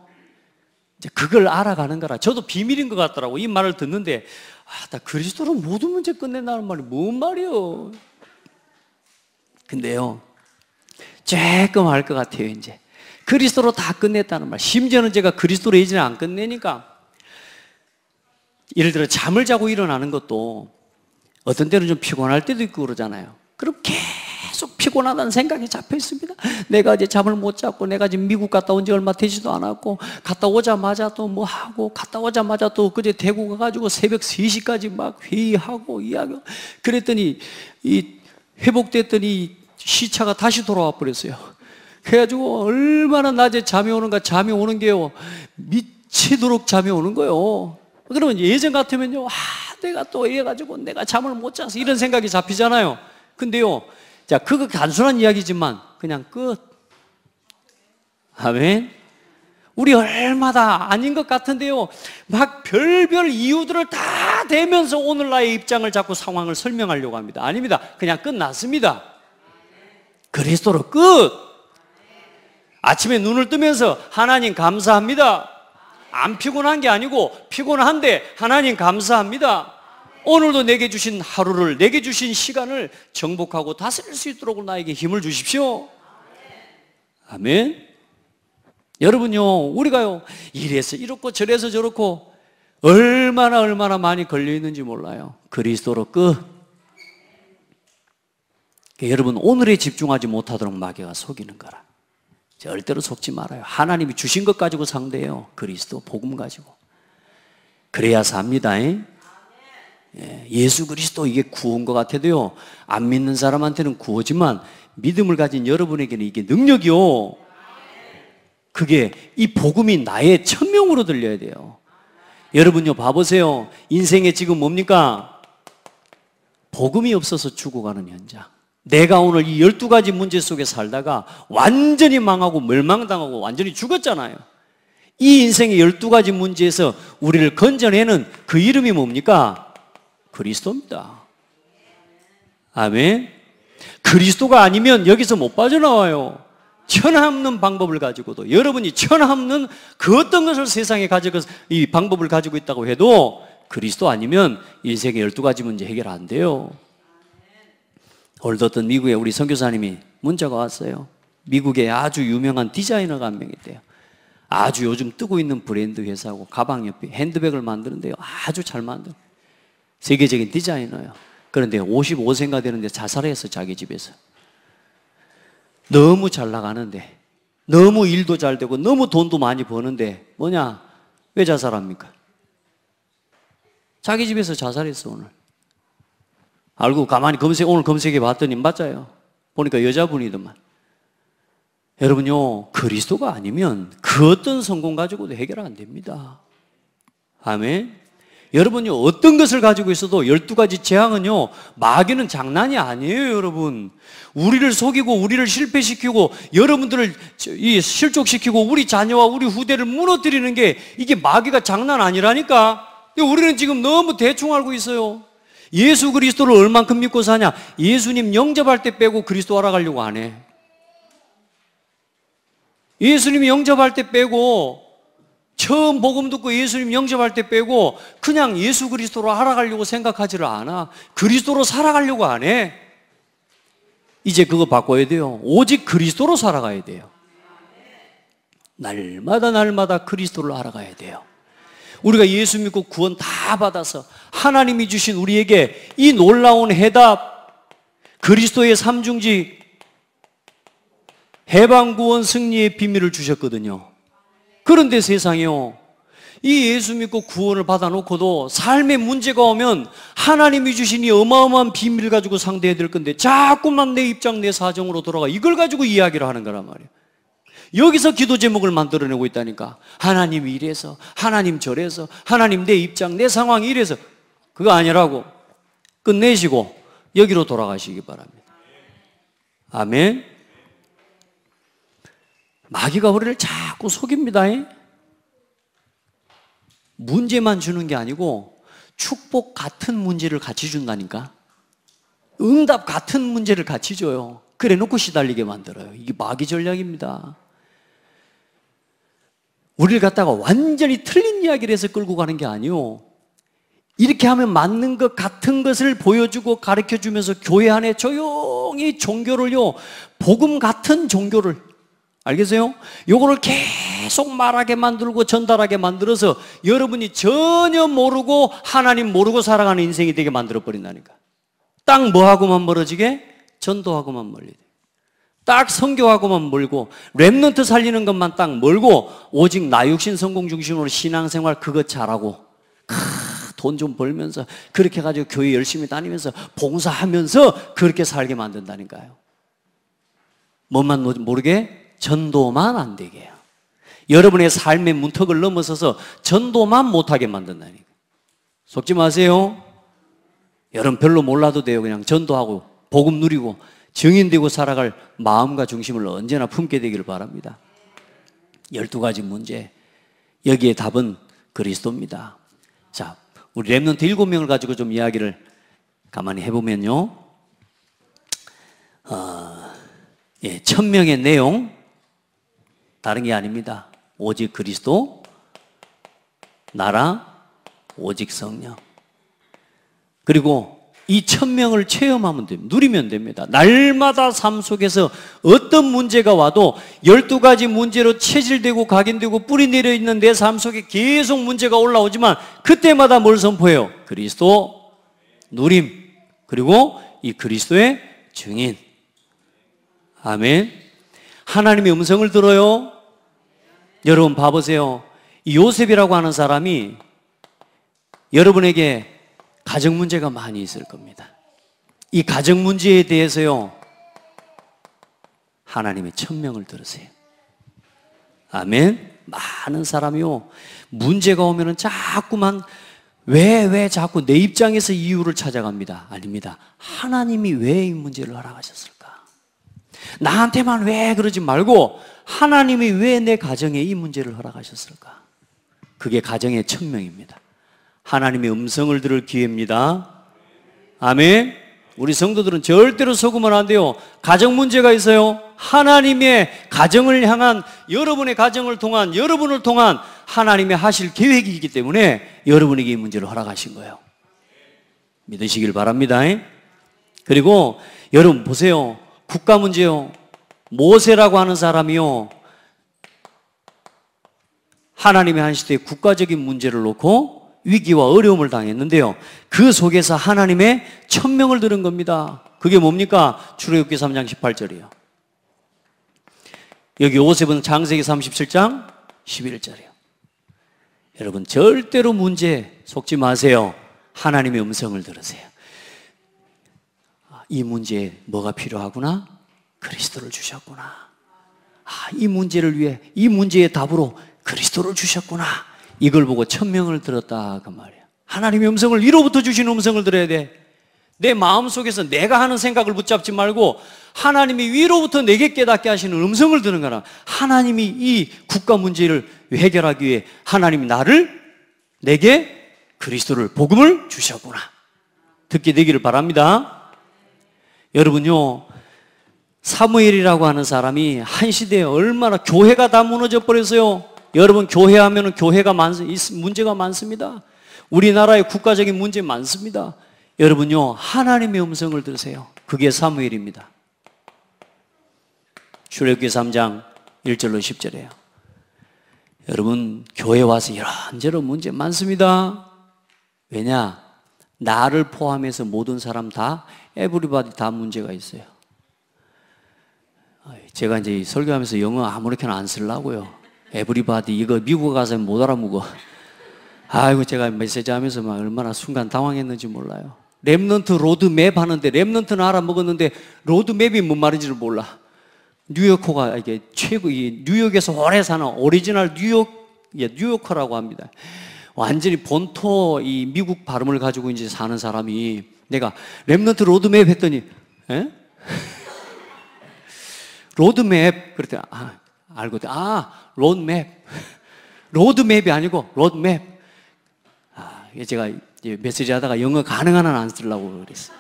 이제 그걸 알아가는 거라. 저도 비밀인 것 같더라고. 이 말을 듣는데, 나 그리스도로 모든 문제 끝낸다는 말이 뭔 말이요? 근데요, 조금 알 것 같아요. 이제 그리스도로 다 끝냈다는 말. 심지어는 제가 그리스도로 이제는 안 끝내니까, 예를 들어 잠을 자고 일어나는 것도 어떤 때는 좀 피곤할 때도 있고 그러잖아요. 그럼 계속 피곤하다는 생각이 잡혀 있습니다. 내가 이제 잠을 못 잤고, 내가 지금 미국 갔다 온 지 얼마 되지도 않았고, 갔다 오자마자 또 뭐 하고, 갔다 오자마자 또 그제 대구 가가지고 새벽 3시까지 막 회의하고 이야기하고, 그랬더니 회복됐더니 시차가 다시 돌아와 버렸어요. 그래가지고 얼마나 낮에 잠이 오는가, 잠이 오는 게요, 미치도록 잠이 오는 거예요. 그러면 예전 같으면요, 내가 또 이래가지고 내가 잠을 못 자서 이런 생각이 잡히잖아요. 근데요, 자, 그거 단순한 이야기지만 그냥 끝. 아멘. 우리 얼마나 아닌 것 같은데요, 막 별별 이유들을 다 대면서 오늘 나의 입장을 잡고 상황을 설명하려고 합니다. 아닙니다. 그냥 끝났습니다. 그리스도로 끝. 아침에 눈을 뜨면서 하나님 감사합니다. 안 피곤한 게 아니고 피곤한데 하나님 감사합니다. 오늘도 내게 주신 하루를, 내게 주신 시간을 정복하고 다스릴 수 있도록 나에게 힘을 주십시오. 아멘. 여러분요, 우리가요, 이래서 이렇고 저래서 저렇고 얼마나 많이 걸려 있는지 몰라요. 그리스도로 끝. 여러분, 오늘에 집중하지 못하도록 마귀가 속이는 거라. 절대로 속지 말아요. 하나님이 주신 것 가지고 상대해요. 그리스도 복음 가지고. 그래야 삽니다. 예수 그리스도 이게 구원 것 같아도요, 안 믿는 사람한테는 구호지만 믿음을 가진 여러분에게는 이게 능력이요. 그게 이 복음이 나의 천명으로 들려야 돼요. 여러분요, 봐보세요. 인생에 지금 뭡니까? 복음이 없어서 죽어가는 현장. 내가 오늘 이 12가지 문제 속에 살다가 완전히 망하고 멸망당하고 완전히 죽었잖아요. 이 인생의 12가지 문제에서 우리를 건져내는 그 이름이 뭡니까? 그리스도입니다. 아멘. 그리스도가 아니면 여기서 못 빠져나와요. 천하없는 방법을 가지고도, 여러분이 천하없는 그 어떤 것을 세상에 가지고 이 방법을 가지고 있다고 해도 그리스도 아니면 인생의 12가지 문제 해결 안 돼요. 오늘도 어떤 미국에 우리 선교사님이 문자가 왔어요. 미국에 아주 유명한 디자이너가 한 명 있대요. 아주 요즘 뜨고 있는 브랜드 회사고 가방 옆에 핸드백을 만드는데요, 아주 잘 만든 세계적인 디자이너예요. 그런데 55세인가 되는데 자살했어. 자기 집에서. 너무 잘 나가는데, 너무 일도 잘 되고 너무 돈도 많이 버는데 뭐냐? 왜 자살합니까? 자기 집에서 자살했어. 오늘 알고 가만히 오늘 검색해 봤더니 맞아요. 보니까 여자분이더만. 여러분요, 그리스도가 아니면 그 어떤 성공 가지고도 해결 안 됩니다. 아멘. 여러분요, 어떤 것을 가지고 있어도 12가지 재앙은요, 마귀는 장난이 아니에요. 여러분, 우리를 속이고 우리를 실패시키고 여러분들을 실족시키고 우리 자녀와 우리 후대를 무너뜨리는 게 이게 마귀가 장난 아니라니까. 우리는 지금 너무 대충 알고 있어요. 예수 그리스도를 얼만큼 믿고 사냐? 예수님 영접할 때 빼고 그리스도 알아가려고 안 해. 예수님 영접할 때 빼고, 처음 복음 듣고 예수님 영접할 때 빼고 그냥 예수 그리스도로 알아가려고 생각하지를 않아. 그리스도로 살아가려고 안 해. 이제 그거 바꿔야 돼요. 오직 그리스도로 살아가야 돼요. 날마다 그리스도를 알아가야 돼요. 우리가 예수 믿고 구원 다 받아서 하나님이 주신 우리에게 이 놀라운 해답, 그리스도의 삼중직, 해방, 구원, 승리의 비밀을 주셨거든요. 그런데 세상에요, 이 예수 믿고 구원을 받아놓고도 삶에 문제가 오면 하나님이 주신 이 어마어마한 비밀을 가지고 상대해야 될 건데 자꾸만 내 입장, 내 사정으로 돌아가 이걸 가지고 이야기를 하는 거란 말이에요. 여기서 기도 제목을 만들어내고 있다니까. 하나님 이래서, 하나님 저래서, 하나님 내 입장, 내 상황이 이래서. 그거 아니라고. 끝내시고 여기로 돌아가시기 바랍니다. 아멘. 마귀가 우리를 자꾸 속입니다. 문제만 주는 게 아니고 축복 같은 문제를 같이 준다니까. 응답 같은 문제를 같이 줘요. 그래 놓고 시달리게 만들어요. 이게 마귀 전략입니다. 우리를 갖다가 완전히 틀린 이야기를 해서 끌고 가는 게 아니요, 이렇게 하면 맞는 것 같은 것을 보여주고 가르쳐주면서 교회 안에 조용히 종교를요, 복음 같은 종교를, 알겠어요? 요거를 계속 말하게 만들고 전달하게 만들어서 여러분이 전혀 모르고 하나님 모르고 살아가는 인생이 되게 만들어버린다니까. 딱 뭐하고만 멀어지게? 전도하고만 멀리게. 딱 선교하고만 멀고 렘넌트 살리는 것만 딱 멀고 오직 나 육신 성공 중심으로 신앙생활 그것 잘하고 돈 좀 벌면서 그렇게 해가지고 교회 열심히 다니면서 봉사하면서 그렇게 살게 만든다니까요. 뭐만 모르게? 전도만 안 되게 해요. 여러분의 삶의 문턱을 넘어서서 전도만 못하게 만든다니까. 속지 마세요. 여러분 별로 몰라도 돼요. 그냥 전도하고 복음 누리고 증인되고 살아갈 마음과 중심을 언제나 품게 되기를 바랍니다. 12가지 문제, 여기에 답은 그리스도입니다. 자, 우리 렘넌트 7명을 가지고 좀 이야기를 가만히 해보면요, 1000명의 내용, 다른 게 아닙니다. 오직 그리스도, 나라, 오직 성령. 그리고 이 1000명을 체험하면 됩니다. 누리면 됩니다. 날마다 삶 속에서 어떤 문제가 와도 12가지 문제로 체질되고 각인되고 뿌리 내려 있는 내 삶 속에 계속 문제가 올라오지만 그때마다 뭘 선포해요? 그리스도, 누림, 그리고 이 그리스도의 증인. 아멘. 하나님의 음성을 들어요? 여러분 봐보세요. 이 요셉이라고 하는 사람이 여러분에게 가정 문제가 많이 있을 겁니다. 이 가정 문제에 대해서요, 하나님의 천명을 들으세요. 아멘. 많은 사람이요, 문제가 오면은 자꾸만 왜 자꾸 내 입장에서 이유를 찾아갑니다. 아닙니다. 하나님이 왜 이 문제를 허락하셨을까? 나한테만 왜 그러지 말고 하나님이 왜 내 가정에 이 문제를 허락하셨을까? 그게 가정의 천명입니다. 하나님의 음성을 들을 기회입니다. 아멘. 우리 성도들은 절대로 속으면 안 돼요. 가정 문제가 있어요. 하나님의 가정을 향한, 여러분의 가정을 통한, 여러분을 통한 하나님의 하실 계획이기 때문에 여러분에게 이 문제를 허락하신 거예요. 믿으시길 바랍니다. 그리고 여러분 보세요. 국가 문제요. 모세라고 하는 사람이요, 하나님의 한 시대에 국가적인 문제를 놓고 위기와 어려움을 당했는데요, 그 속에서 하나님의 천명을 들은 겁니다. 그게 뭡니까? 출애굽기 3장 18절이에요. 여기 요셉은 창세기 37장 11절이에요. 여러분 절대로 문제 속지 마세요. 하나님의 음성을 들으세요. 이 문제에 뭐가 필요하구나? 그리스도를 주셨구나. 이 문제를 위해, 이 문제의 답으로 그리스도를 주셨구나. 이걸 보고 천명을 들었다 그 말이에요. 하나님의 음성을, 위로부터 주시는 음성을 들어야 돼. 내 마음속에서 내가 하는 생각을 붙잡지 말고 하나님이 위로부터 내게 깨닫게 하시는 음성을 듣는 거라. 하나님이 이 국가 문제를 해결하기 위해 하나님이 내게 그리스도를, 복음을 주셨구나. 듣게 되기를 바랍니다. 여러분요, 사무엘이라고 하는 사람이 한 시대에 얼마나, 교회가 다 무너져 버렸어요. 여러분 교회 하면은 교회가 문제가 많습니다. 우리나라의 국가적인 문제 많습니다. 여러분요, 하나님의 음성을 들으세요. 그게 사무엘입니다. 출애굽기 3장 1절로 10절이에요. 여러분 교회 와서 이런저런 문제 많습니다. 왜냐? 나를 포함해서 모든 사람 다, 에브리바디 다 문제가 있어요. 제가 이제 설교하면서 영어 아무렇게나 안 쓰려고요. 에브리바디, 이거 미국 가서 못 알아먹어. 아이고, 제가 메시지 하면서 막 얼마나 순간 당황했는지 몰라요. 렘넌트 로드맵 하는데 렘넌트는 알아먹었는데 로드맵이 뭔 말인지를 몰라. 뉴요커가 이게 최고, 이 뉴욕에서 오래 사는 오리지널 뉴요커라고 합니다. 완전히 본토 이 미국 발음을 가지고 이제 사는 사람이, 내가 렘넌트 로드맵 했더니, 로드맵 그랬더니 알고, 로드맵. 로드맵이 아니고 로드맵. 제가 메시지 하다가 영어 가능한 한 안 쓰려고 그랬어요.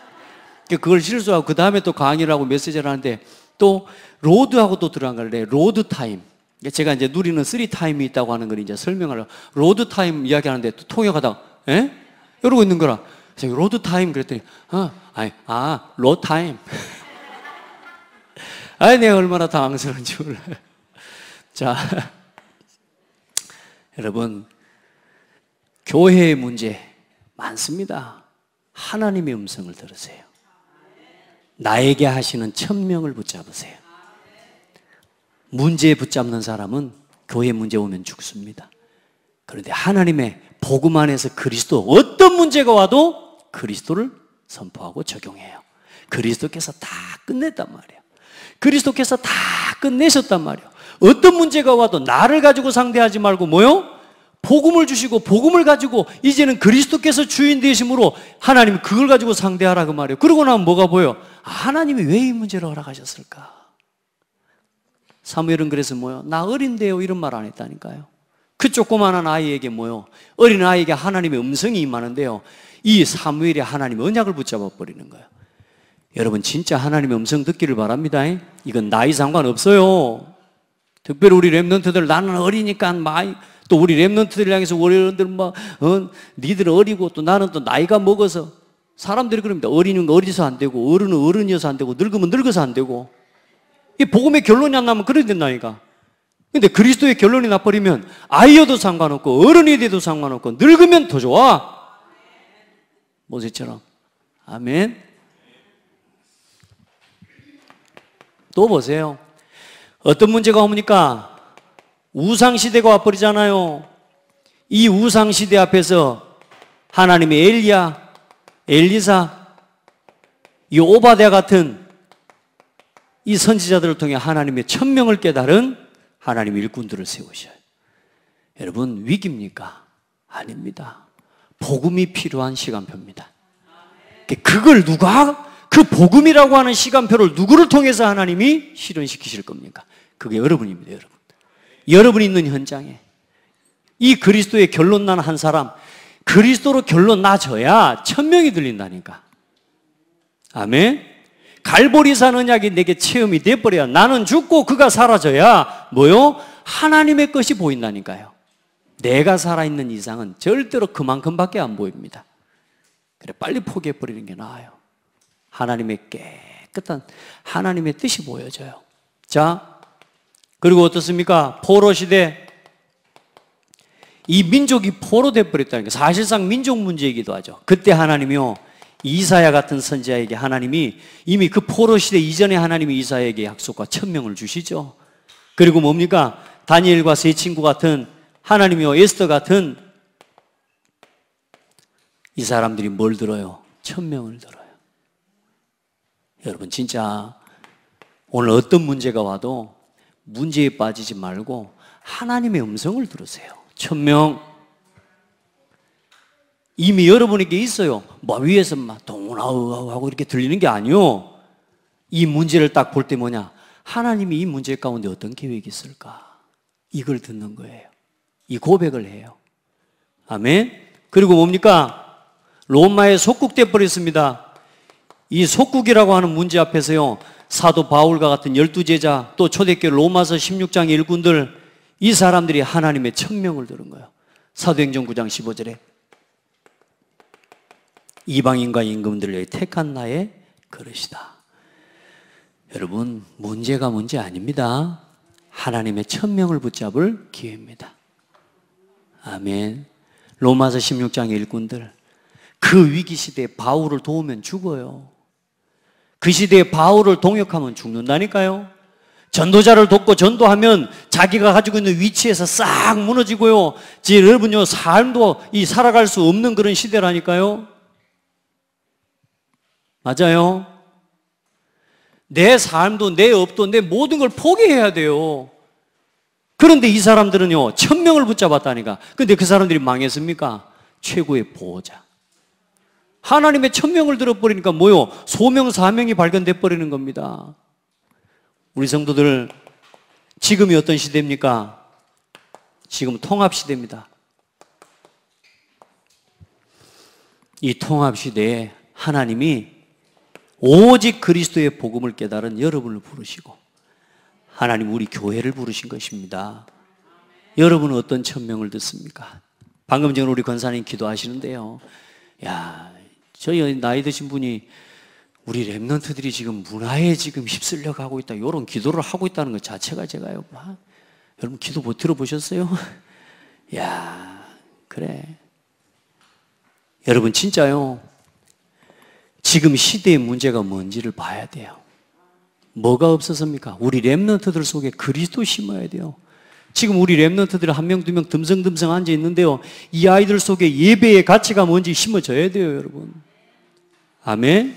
그걸 실수하고 그 다음에 또 강의를 하고 메시지를 하는데 또 로드하고 또 들어간 걸래. 로드 타임. 제가 이제 누리는 3타임이 있다고 하는 걸 이제 설명하려고 로드 타임 이야기하는데 또 통역하다가 이러고 있는 거라. 제가 로드 타임 그랬더니 로드 타임. 내가 얼마나 당황스러운지 몰라요. 자, 여러분 교회의 문제 많습니다. 하나님의 음성을 들으세요. 나에게 하시는 천명을 붙잡으세요. 문제에 붙잡는 사람은 교회 문제 오면 죽습니다. 그런데 하나님의 복음 안에서 그리스도, 어떤 문제가 와도 그리스도를 선포하고 적용해요. 그리스도께서 다 끝냈단 말이에요. 그리스도께서 다 끝내셨단 말이에요. 어떤 문제가 와도 나를 가지고 상대하지 말고 뭐요? 복음을 주시고 복음을 가지고 이제는 그리스도께서 주인 되심으로 하나님 그걸 가지고 상대하라 그 말이에요. 그러고 나면 뭐가 보여? 하나님이 왜 이 문제를 허락하셨을까? 사무엘은 그래서 뭐요? 나 어린데요 이런 말 안 했다니까요. 그 조그마한 아이에게 뭐요? 어린 아이에게 하나님의 음성이 임하는데요, 이 사무엘이 하나님의 언약을 붙잡아 버리는 거예요. 여러분 진짜 하나님의 음성 듣기를 바랍니다. 이건 나이 상관없어요. 특별히 우리 렘넌트들, 나는 어리니까 또 우리 렘넌트들 향해서 어른들 니들 어리고 또 나는 또 나이가 먹어서, 사람들이 그럽니다. 어리는 어리서 안 되고 어른은 어른이어서 안 되고 늙으면 늙어서 안 되고. 이 복음의 결론이 안 나면 그래야 된다니까. 근데 그리스도의 결론이 나버리면 아이여도 상관없고 어른이 돼도 상관없고 늙으면 더 좋아. 모세처럼. 아멘. 또 보세요. 어떤 문제가 옵니까? 우상시대가 와버리잖아요. 이 우상시대 앞에서 하나님의 엘리야, 엘리사, 이 오바댜 같은 이 선지자들을 통해 하나님의 천명을 깨달은 하나님의 일꾼들을 세우셔요. 여러분, 위기입니까? 아닙니다. 복음이 필요한 시간표입니다. 그걸 그 복음이라고 하는 시간표를 누구를 통해서 하나님이 실현시키실 겁니까? 그게 여러분입니다, 여러분. 여러분이 있는 현장에 이 그리스도의 결론 난 한 사람, 그리스도로 결론 나져야 천명이 들린다니까. 아멘. 갈보리산 언약이 내게 체험이 돼버려야, 나는 죽고 그가 사라져야 뭐요? 하나님의 것이 보인다니까요. 내가 살아있는 이상은 절대로 그만큼밖에 안 보입니다. 그래, 빨리 포기해버리는 게 나아요. 하나님의 깨끗한 하나님의 뜻이 보여져요. 자, 그리고 어떻습니까? 포로 시대, 이 민족이 포로돼 버렸다는 게 사실상 민족 문제이기도 하죠. 그때 하나님이요, 이사야 같은 선지자에게 하나님이 이미 그 포로 시대 이전에 하나님이 이사야에게 약속과 천명을 주시죠. 그리고 뭡니까? 다니엘과 세 친구 같은, 하나님이요, 에스더 같은 이 사람들이 뭘 들어요? 천명을 들어요. 여러분, 진짜 오늘 어떤 문제가 와도 문제에 빠지지 말고 하나님의 음성을 들으세요. 천명. 이미 여러분에게 있어요. 뭐 위에서 막 동우나우 하고 이렇게 들리는 게 아니요. 이 문제를 딱 볼 때 뭐냐? 하나님이 이 문제 가운데 어떤 계획이 있을까? 이걸 듣는 거예요. 이 고백을 해요. 아멘. 그리고 뭡니까? 로마에 속국돼 버렸습니다. 이 속국이라고 하는 문제 앞에서요, 사도 바울과 같은 12제자, 또 초대교회 로마서 16장의 일꾼들, 이 사람들이 하나님의 천명을 들은 거예요. 사도행전 9장 15절에 이방인과 임금들을 택한 나의 그릇이다. 여러분, 문제가 문제 아닙니다. 하나님의 천명을 붙잡을 기회입니다. 아멘. 로마서 16장의 일꾼들, 그 위기 시대에 바울을 도우면 죽어요. 그 시대에 바울을 동역하면 죽는다니까요. 전도자를 돕고 전도하면 자기가 가지고 있는 위치에서 싹 무너지고요. 여러분요, 삶도 살아갈 수 없는 그런 시대라니까요. 맞아요. 내 삶도 내 업도 내 모든 걸 포기해야 돼요. 그런데 이 사람들은요, 천명을 붙잡았다니까. 근데 그 사람들이 망했습니까? 최고의 보호자. 하나님의 천명을 들어버리니까 뭐요? 소명, 사명이 발견돼 버리는 겁니다. 우리 성도들, 지금이 어떤 시대입니까? 지금 통합 시대입니다. 이 통합 시대에 하나님이 오직 그리스도의 복음을 깨달은 여러분을 부르시고, 하나님 우리 교회를 부르신 것입니다. 여러분은 어떤 천명을 듣습니까? 방금 전에 우리 권사님 기도하시는데요, 야, 저희 나이 드신 분이 우리 랩런트들이 지금 문화에 지금 휩쓸려 가고 있다, 이런 기도를 하고 있다는 것 자체가 제가요, 여러분 기도 못 들어보셨어요? 야, 그래. 여러분 진짜요, 지금 시대의 문제가 뭔지를 봐야 돼요. 뭐가 없었습니까? 우리 랩런트들 속에 그리스도 심어야 돼요. 지금 우리 랩런트들 한 명, 두 명 듬성듬성 앉아 있는데요, 이 아이들 속에 예배의 가치가 뭔지 심어져야 돼요, 여러분. 아멘.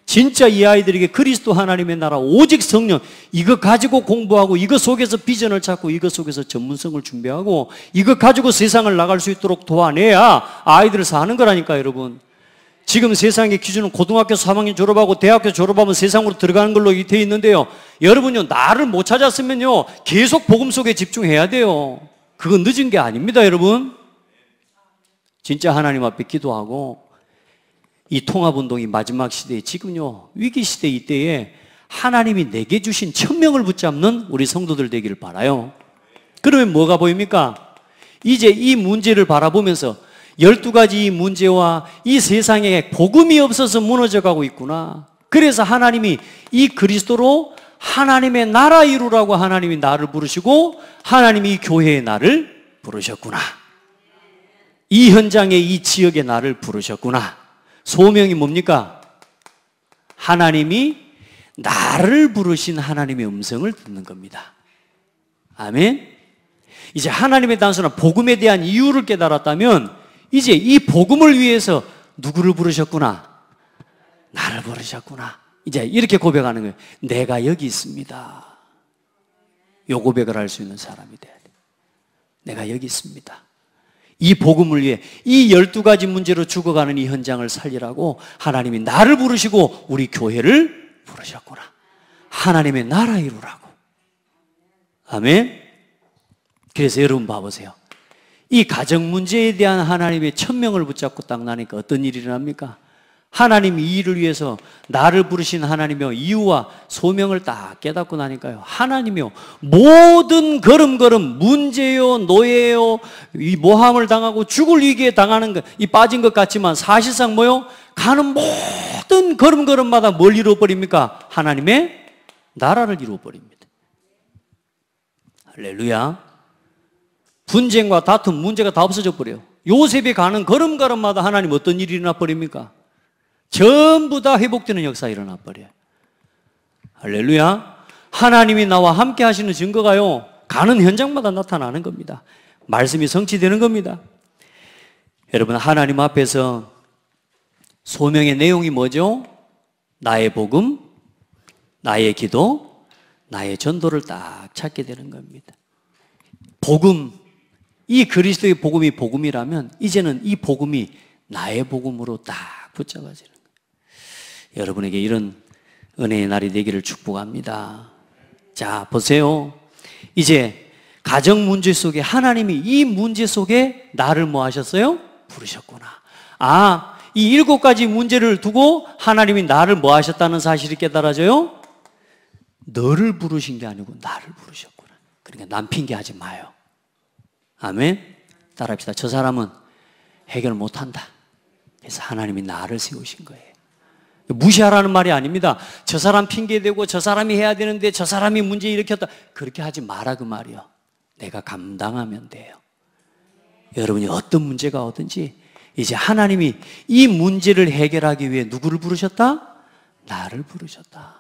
진짜 이 아이들에게 그리스도 하나님의 나라, 오직 성령, 이거 가지고 공부하고, 이거 속에서 비전을 찾고, 이거 속에서 전문성을 준비하고, 이거 가지고 세상을 나갈 수 있도록 도와내야 아이들을 사는 거라니까, 여러분. 지금 세상의 기준은 고등학교 3학년 졸업하고 대학교 졸업하면 세상으로 들어가는 걸로 되어 있는데요, 여러분요, 나를 못 찾았으면요, 계속 복음 속에 집중해야 돼요. 그건 늦은 게 아닙니다, 여러분. 진짜 하나님 앞에 기도하고, 이 통합운동이 마지막 시대에, 지금요, 위기시대 이때에 하나님이 내게 주신 천명을 붙잡는 우리 성도들 되기를 바라요. 그러면 뭐가 보입니까? 이제 이 문제를 바라보면서 12가지 이 문제와 이 세상에 복음이 없어서 무너져가고 있구나. 그래서 하나님이 이 그리스도로 하나님의 나라 이루라고 하나님이 나를 부르시고, 하나님이 이 교회의 나를 부르셨구나. 이 현장에, 이 지역의 나를 부르셨구나. 소명이 뭡니까? 하나님이 나를 부르신 하나님의 음성을 듣는 겁니다. 아멘. 이제 하나님의 단순한 복음에 대한 이유를 깨달았다면 이제 이 복음을 위해서 누구를 부르셨구나? 나를 부르셨구나. 이제 이렇게 고백하는 거예요. 내가 여기 있습니다. 요 고백을 할 수 있는 사람이 돼야 돼. 내가 여기 있습니다. 이 복음을 위해 이 12가지 문제로 죽어가는 이 현장을 살리라고 하나님이 나를 부르시고 우리 교회를 부르셨구나. 하나님의 나라 이루라고. 아멘. 그래서 여러분 봐보세요. 이 가정 문제에 대한 하나님의 천명을 붙잡고 딱 나니까 어떤 일이 일어납니까? 하나님이 이 일을 위해서 나를 부르신 하나님의 이유와 소명을 딱 깨닫고 나니까요, 하나님이요 모든 걸음걸음 문제요 노예요 이 모함을 당하고 죽을 위기에 당하는 것, 이 빠진 것 같지만 사실상 뭐요? 가는 모든 걸음걸음마다 뭘 이루어버립니까? 하나님의 나라를 이루어버립니다. 할렐루야. 분쟁과 다툼, 문제가 다 없어져 버려요. 요셉이 가는 걸음걸음마다 하나님 어떤 일이 일어나 버립니까? 전부 다 회복되는 역사가 일어나 버려요. 할렐루야. 하나님이 나와 함께 하시는 증거가요, 가는 현장마다 나타나는 겁니다. 말씀이 성취되는 겁니다. 여러분, 하나님 앞에서 소명의 내용이 뭐죠? 나의 복음, 나의 기도, 나의 전도를 딱 찾게 되는 겁니다. 복음, 이 그리스도의 복음이 복음이라면 이제는 이 복음이 나의 복음으로 딱 붙잡아지는 거예요. 여러분에게 이런 은혜의 날이 되기를 축복합니다. 자, 보세요. 이제 가정 문제 속에 하나님이 이 문제 속에 나를 뭐 하셨어요? 부르셨구나. 아, 이 7가지 문제를 두고 하나님이 나를 뭐 하셨다는 사실이 깨달아져요? 너를 부르신 게 아니고 나를 부르셨구나. 그러니까 남 핑계하지 마요. 아멘. 따라합시다. 저 사람은 해결 못한다. 그래서 하나님이 나를 세우신 거예요. 무시하라는 말이 아닙니다. 저 사람 핑계대고 저 사람이 해야 되는데 저 사람이 문제 일으켰다. 그렇게 하지 마라 그 말이요. 내가 감당하면 돼요. 여러분이 어떤 문제가 오든지 이제 하나님이 이 문제를 해결하기 위해 누구를 부르셨다? 나를 부르셨다.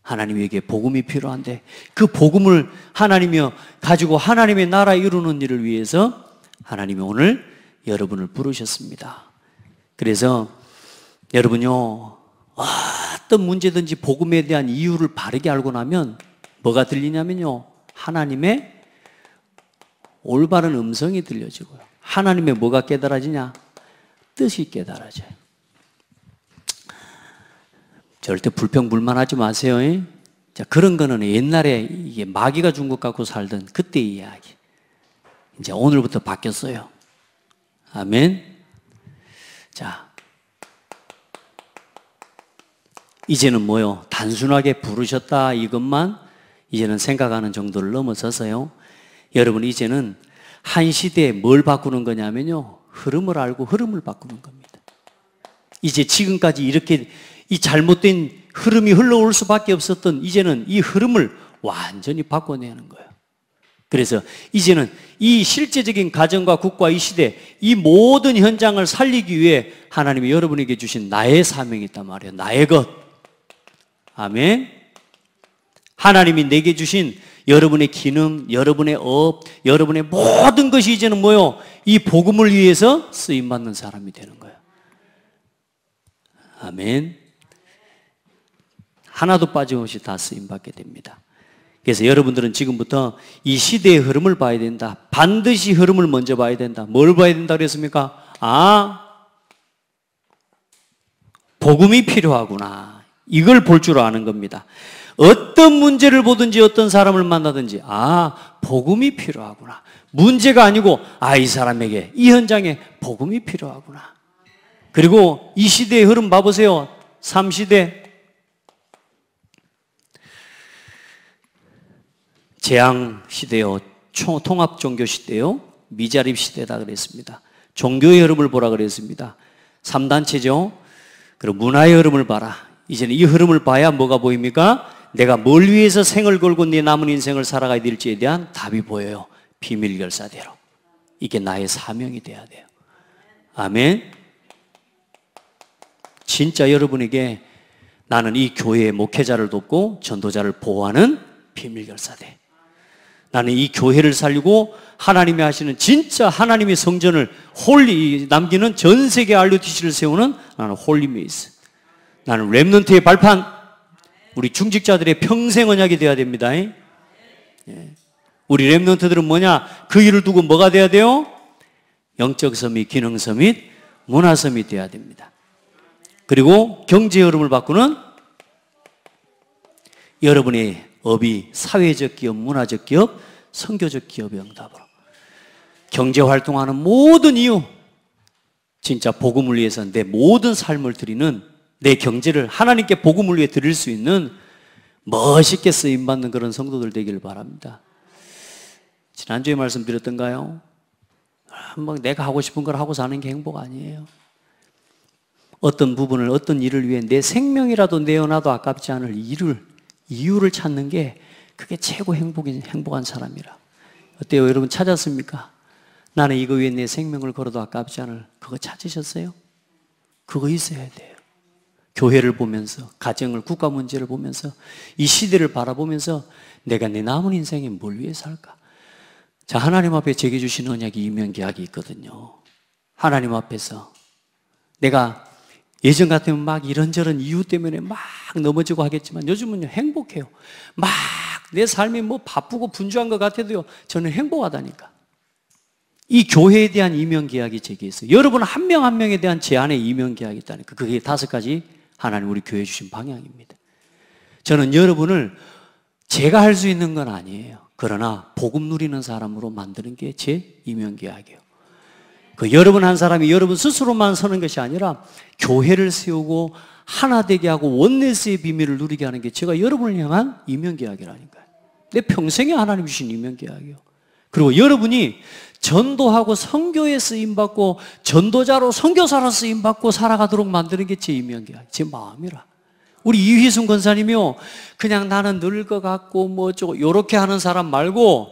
하나님에게 복음이 필요한데 그 복음을 하나님이여 가지고 하나님의 나라 이루는 일을 위해서 하나님이 오늘 여러분을 부르셨습니다. 그래서 여러분요, 어떤 문제든지 복음에 대한 이유를 바르게 알고 나면 뭐가 들리냐면요, 하나님의 올바른 음성이 들려지고요, 하나님의 뭐가 깨달아지냐? 뜻이 깨달아져요. 절대 불평불만하지 마세요. 자, 그런 거는 옛날에 이게 마귀가 준 것 갖고 살던 그때 이야기. 이제 오늘부터 바뀌었어요. 아멘. 자, 이제는 뭐요? 단순하게 부르셨다 이것만 이제는 생각하는 정도를 넘어서서요, 여러분 이제는 한 시대에 뭘 바꾸는 거냐면요, 흐름을 알고 흐름을 바꾸는 겁니다. 이제 지금까지 이렇게 이 잘못된 흐름이 흘러올 수밖에 없었던 이제는 이 흐름을 완전히 바꿔내는 거예요. 그래서 이제는 이 실제적인 가정과 국가 이 시대 이 모든 현장을 살리기 위해 하나님이 여러분에게 주신 나의 사명이 있단 말이에요. 나의 것. 아멘. 하나님이 내게 주신 여러분의 기능, 여러분의 업, 여러분의 모든 것이 이제는 뭐요? 이 복음을 위해서 쓰임받는 사람이 되는 거예요. 아멘. 하나도 빠짐없이 다 쓰임받게 됩니다. 그래서 여러분들은 지금부터 이 시대의 흐름을 봐야 된다. 반드시 흐름을 먼저 봐야 된다. 뭘 봐야 된다 그랬습니까? 아, 복음이 필요하구나. 이걸 볼 줄 아는 겁니다. 어떤 문제를 보든지 어떤 사람을 만나든지 아, 복음이 필요하구나. 문제가 아니고 아, 이 사람에게 이 현장에 복음이 필요하구나. 그리고 이 시대의 흐름 봐보세요. 3시대 재앙 시대요, 통합 종교 시대요, 미자립 시대다 그랬습니다. 종교의 흐름을 보라 그랬습니다. 3단체죠. 그리고 문화의 흐름을 봐라. 이제는 이 흐름을 봐야 뭐가 보입니까? 내가 뭘 위해서 생을 걸고 내 남은 인생을 살아가야 될지에 대한 답이 보여요. 비밀 결사대로. 이게 나의 사명이 돼야 돼요. 아멘. 진짜 여러분에게 나는 이 교회의 목회자를 돕고 전도자를 보호하는 비밀결사대. 나는 이 교회를 살리고 하나님이 하시는 진짜 하나님의 성전을 홀리 남기는 전 세계 RUTC를 세우는 나는 홀리메이스. 나는 렘넌트의 발판. 우리 중직자들의 평생 언약이 되어야 됩니다. 예. 우리 렘넌트들은 뭐냐? 그 일을 두고 뭐가 돼야 돼요? 영적 서밋, 기능 서밋, 문화 서밋 돼야 됩니다. 그리고 경제 흐름을 바꾸는 여러분의 업이 사회적 기업, 문화적 기업, 선교적 기업의 응답으로 경제 활동하는 모든 이유, 진짜 복음을 위해서 내 모든 삶을 드리는, 내 경제를 하나님께 복음을 위해 드릴 수 있는 멋있게 쓰임받는 그런 성도들 되기를 바랍니다. 지난주에 말씀드렸던가요? 뭐 내가 하고 싶은 걸 하고 사는 게 행복 아니에요. 어떤 부분을, 어떤 일을 위해 내 생명이라도 내어놔도 아깝지 않을 이유를 찾는 게 그게 최고 행복한 사람이라. 어때요? 여러분 찾았습니까? 나는 이거 위해 내 생명을 걸어도 아깝지 않을, 그거 찾으셨어요? 그거 있어야 돼요. 교회를 보면서, 가정을, 국가 문제를 보면서, 이 시대를 바라보면서 내가 내 남은 인생에 뭘 위해 살까? 자, 하나님 앞에 제게 주신 언약이 이면계약이 있거든요. 하나님 앞에서 내가 예전 같으면 막 이런저런 이유 때문에 막 넘어지고 하겠지만 요즘은요 행복해요. 막 내 삶이 뭐 바쁘고 분주한 것 같아도요 저는 행복하다니까. 이 교회에 대한 이면계약이 제게 있어요. 여러분 한 명 한 명에 대한 제 안에 이면계약이 있다니까. 그게 5가지 하나님 우리 교회에 주신 방향입니다. 저는 여러분을 제가 할 수 있는 건 아니에요. 그러나 복음 누리는 사람으로 만드는 게 제 이면계약이에요. 그 여러분 한 사람이 여러분 스스로만 서는 것이 아니라 교회를 세우고 하나 되게 하고 원네스의 비밀을 누리게 하는 게 제가 여러분을 향한 이면계약이라니까요. 내 평생에 하나님 주신 이면계약이에요. 그리고 여러분이 전도하고 선교에 쓰임받고 전도자로 선교사로 쓰임받고 살아가도록 만드는 게 제 이면계약, 제 마음이라. 우리 이휘순 권사님이요 그냥 나는 늙어갖고 뭐 어쩌고 요렇게 하는 사람 말고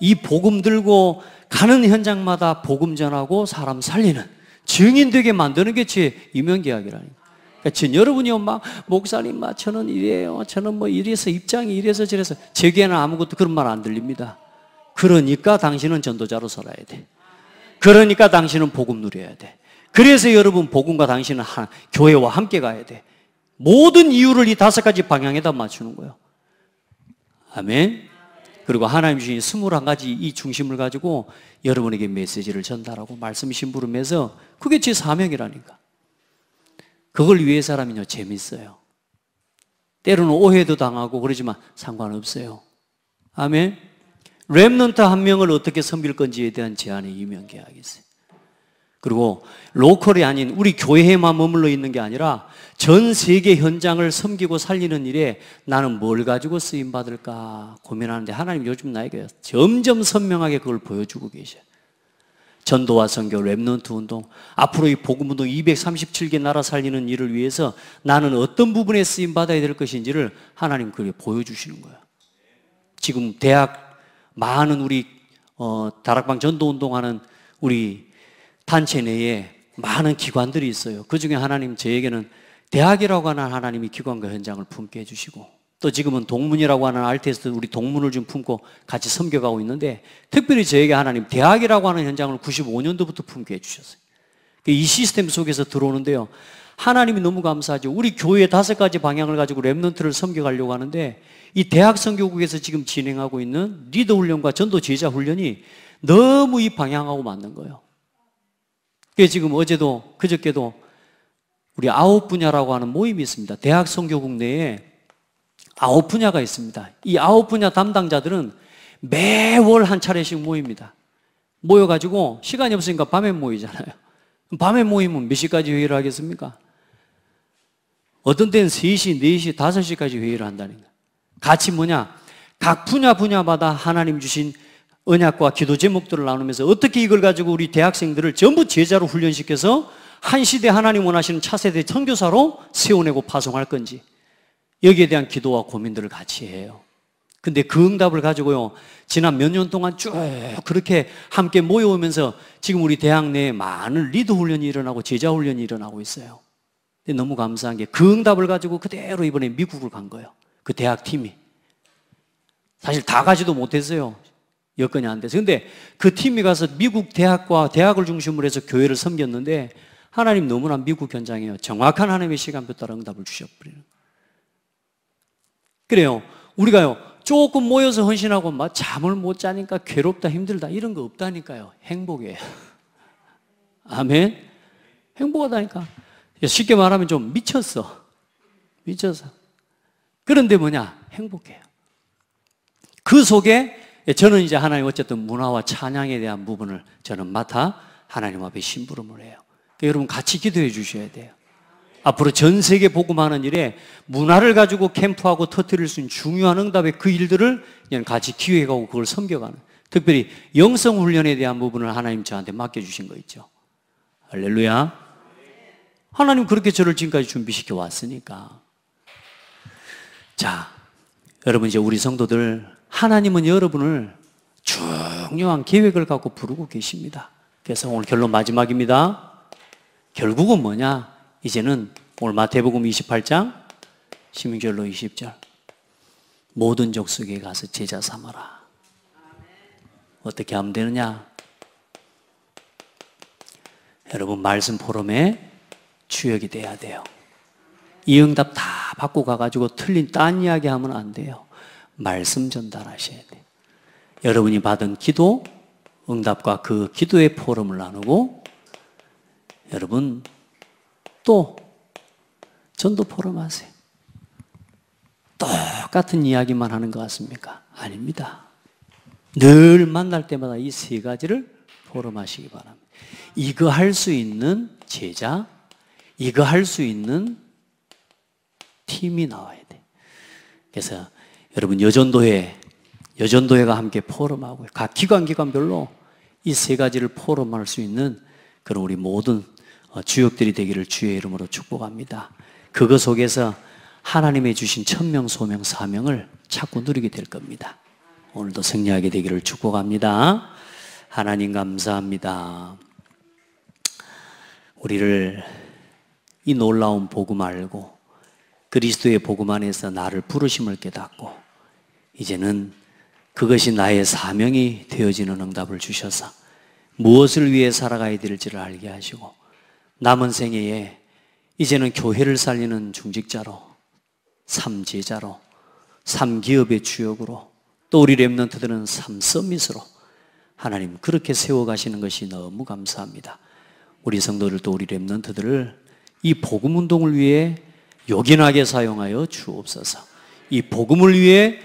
이 복음 들고 가는 현장마다 복음 전하고 사람 살리는 증인 되게 만드는 게 제 이면계약이라니까. 그러니까 여러분이요 막 목사님 막 저는 이래요, 저는 뭐 이래서 입장이 이래서 저래서 제게는 아무것도 그런 말 안 들립니다. 그러니까 당신은 전도자로 살아야 돼. 그러니까 당신은 복음 누려야 돼. 그래서 여러분 복음과 당신은 교회와 함께 가야 돼. 모든 이유를 이 5가지 방향에다 맞추는 거예요. 아멘. 그리고 하나님 주신 21가지 이 중심을 가지고 여러분에게 메시지를 전달하고 말씀 심부름해서 그게 제 사명이라니까. 그걸 위해서라면요 재밌어요. 때로는 오해도 당하고 그러지만 상관없어요. 아멘. 렘넌트 한 명을 어떻게 섬길 건지에 대한 제안의 이면계약이 있어요. 그리고 로컬이 아닌 우리 교회에만 머물러 있는 게 아니라 전 세계 현장을 섬기고 살리는 일에 나는 뭘 가지고 쓰임받을까 고민하는데 하나님 요즘 나에게 점점 선명하게 그걸 보여주고 계셔요. 전도와 선교, 렘넌트 운동, 앞으로 이 복음 운동 237개 나라 살리는 일을 위해서 나는 어떤 부분에 쓰임받아야 될 것인지를 하나님 그렇게 보여주시는 거예요. 지금 대학 많은 우리 다락방 전도 운동하는 우리 단체 내에 많은 기관들이 있어요. 그 중에 하나님 저에게는 대학이라고 하는 하나님이 기관과 현장을 품게 해주시고 또 지금은 동문이라고 하는 RTS 우리 동문을 좀 품고 같이 섬겨가고 있는데 특별히 저에게 하나님 대학이라고 하는 현장을 95년도부터 품게 해주셨어요. 이 시스템 속에서 들어오는데요. 하나님이 너무 감사하죠. 우리 교회의 5가지 방향을 가지고 렘넌트를 섬겨가려고 하는데 이 대학 선교국에서 지금 진행하고 있는 리더 훈련과 전도 제자 훈련이 너무 이 방향하고 맞는 거예요. 그래서 지금 어제도 그저께도 우리 9분야라고 하는 모임이 있습니다. 대학 선교국 내에 9분야가 있습니다. 이 9분야 담당자들은 매월 한 차례씩 모입니다. 모여가지고 시간이 없으니까 밤에 모이잖아요. 밤에 모이면 몇 시까지 회의를 하겠습니까? 어떤 때는 3시, 4시, 5시까지 회의를 한다는 거예요. 같이 뭐냐? 각 분야마다 하나님 주신 언약과 기도 제목들을 나누면서 어떻게 이걸 가지고 우리 대학생들을 전부 제자로 훈련시켜서 한 시대 하나님 원하시는 차세대 선교사로 세워내고 파송할 건지 여기에 대한 기도와 고민들을 같이 해요. 근데 그 응답을 가지고요 지난 몇 년 동안 쭉 그렇게 함께 모여오면서 지금 우리 대학 내에 많은 리더 훈련이 일어나고 제자 훈련이 일어나고 있어요. 근데 너무 감사한 게 그 응답을 가지고 그대로 이번에 미국을 간 거예요. 그 대학팀이. 사실 다 가지도 못했어요. 여건이 안 돼서. 근데 그 팀이 가서 미국 대학과 대학을 중심으로 해서 교회를 섬겼는데 하나님 너무나 미국 현장이에요. 정확한 하나님의 시간표 따라 응답을 주셔버리는. 그래요. 우리가요, 조금 모여서 헌신하고 막 잠을 못 자니까 괴롭다, 힘들다, 이런 거 없다니까요. 행복이에요. 아멘. 행복하다니까. 쉽게 말하면 좀 미쳤어. 미쳐서. 그런데 뭐냐? 행복해요. 그 속에 저는 이제 하나님 어쨌든 문화와 찬양에 대한 부분을 저는 맡아 하나님 앞에 심부름을 해요. 그러니까 여러분 같이 기도해 주셔야 돼요. 앞으로 전 세계 복음하는 일에 문화를 가지고 캠프하고 터뜨릴 수 있는 중요한 응답의 그 일들을 그냥 같이 기획하고 그걸 섬겨가는, 특별히 영성 훈련에 대한 부분을 하나님 저한테 맡겨주신 거 있죠. 할렐루야. 하나님 그렇게 저를 지금까지 준비시켜 왔으니까. 자, 여러분 이제 우리 성도들, 하나님은 여러분을 중요한 계획을 갖고 부르고 계십니다. 그래서 오늘 결론 마지막입니다. 결국은 뭐냐? 이제는 오늘 마태복음 28장 16절로 20절 모든 족속에 가서 제자 삼아라. 어떻게 하면 되느냐? 여러분 말씀 포럼에 주역이 돼야 돼요. 이 응답 다 받고 가가지고 틀린 딴 이야기 하면 안 돼요. 말씀 전달하셔야 돼요. 여러분이 받은 기도, 응답과 그 기도의 포럼을 나누고, 여러분 또 전도 포럼 하세요. 똑같은 이야기만 하는 것 같습니까? 아닙니다. 늘 만날 때마다 이 세 가지를 포럼하시기 바랍니다. 이거 할 수 있는 제자, 이거 할 수 있는 팀이 나와야 돼. 그래서 여러분 여전도회가 함께 포럼하고 각 기관별로 이 세 가지를 포럼할 수 있는 그런 우리 모든 주역들이 되기를 주의 이름으로 축복합니다. 그거 속에서 하나님의 주신 천명, 소명, 사명을 자꾸 누리게 될 겁니다. 오늘도 승리하게 되기를 축복합니다. 하나님 감사합니다. 우리를 이 놀라운 복음 알고 그리스도의 복음 안에서 나를 부르심을 깨닫고 이제는 그것이 나의 사명이 되어지는 응답을 주셔서 무엇을 위해 살아가야 될지를 알게 하시고 남은 생애에 이제는 교회를 살리는 중직자로, 삼제자로, 삼기업의 주역으로, 또 우리 렘넌트들은 삼서밋으로 하나님 그렇게 세워가시는 것이 너무 감사합니다. 우리 성도들도 우리 렘넌트들을 이 복음 운동을 위해 요긴하게 사용하여 주옵소서. 이 복음을 위해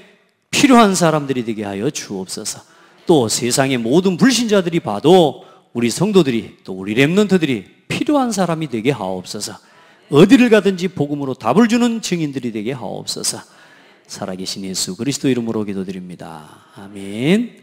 필요한 사람들이 되게 하여 주옵소서. 또 세상의 모든 불신자들이 봐도 우리 성도들이 또 우리 렘넌트들이 필요한 사람이 되게 하옵소서. 어디를 가든지 복음으로 답을 주는 증인들이 되게 하옵소서. 살아계신 예수 그리스도 이름으로 기도드립니다. 아멘.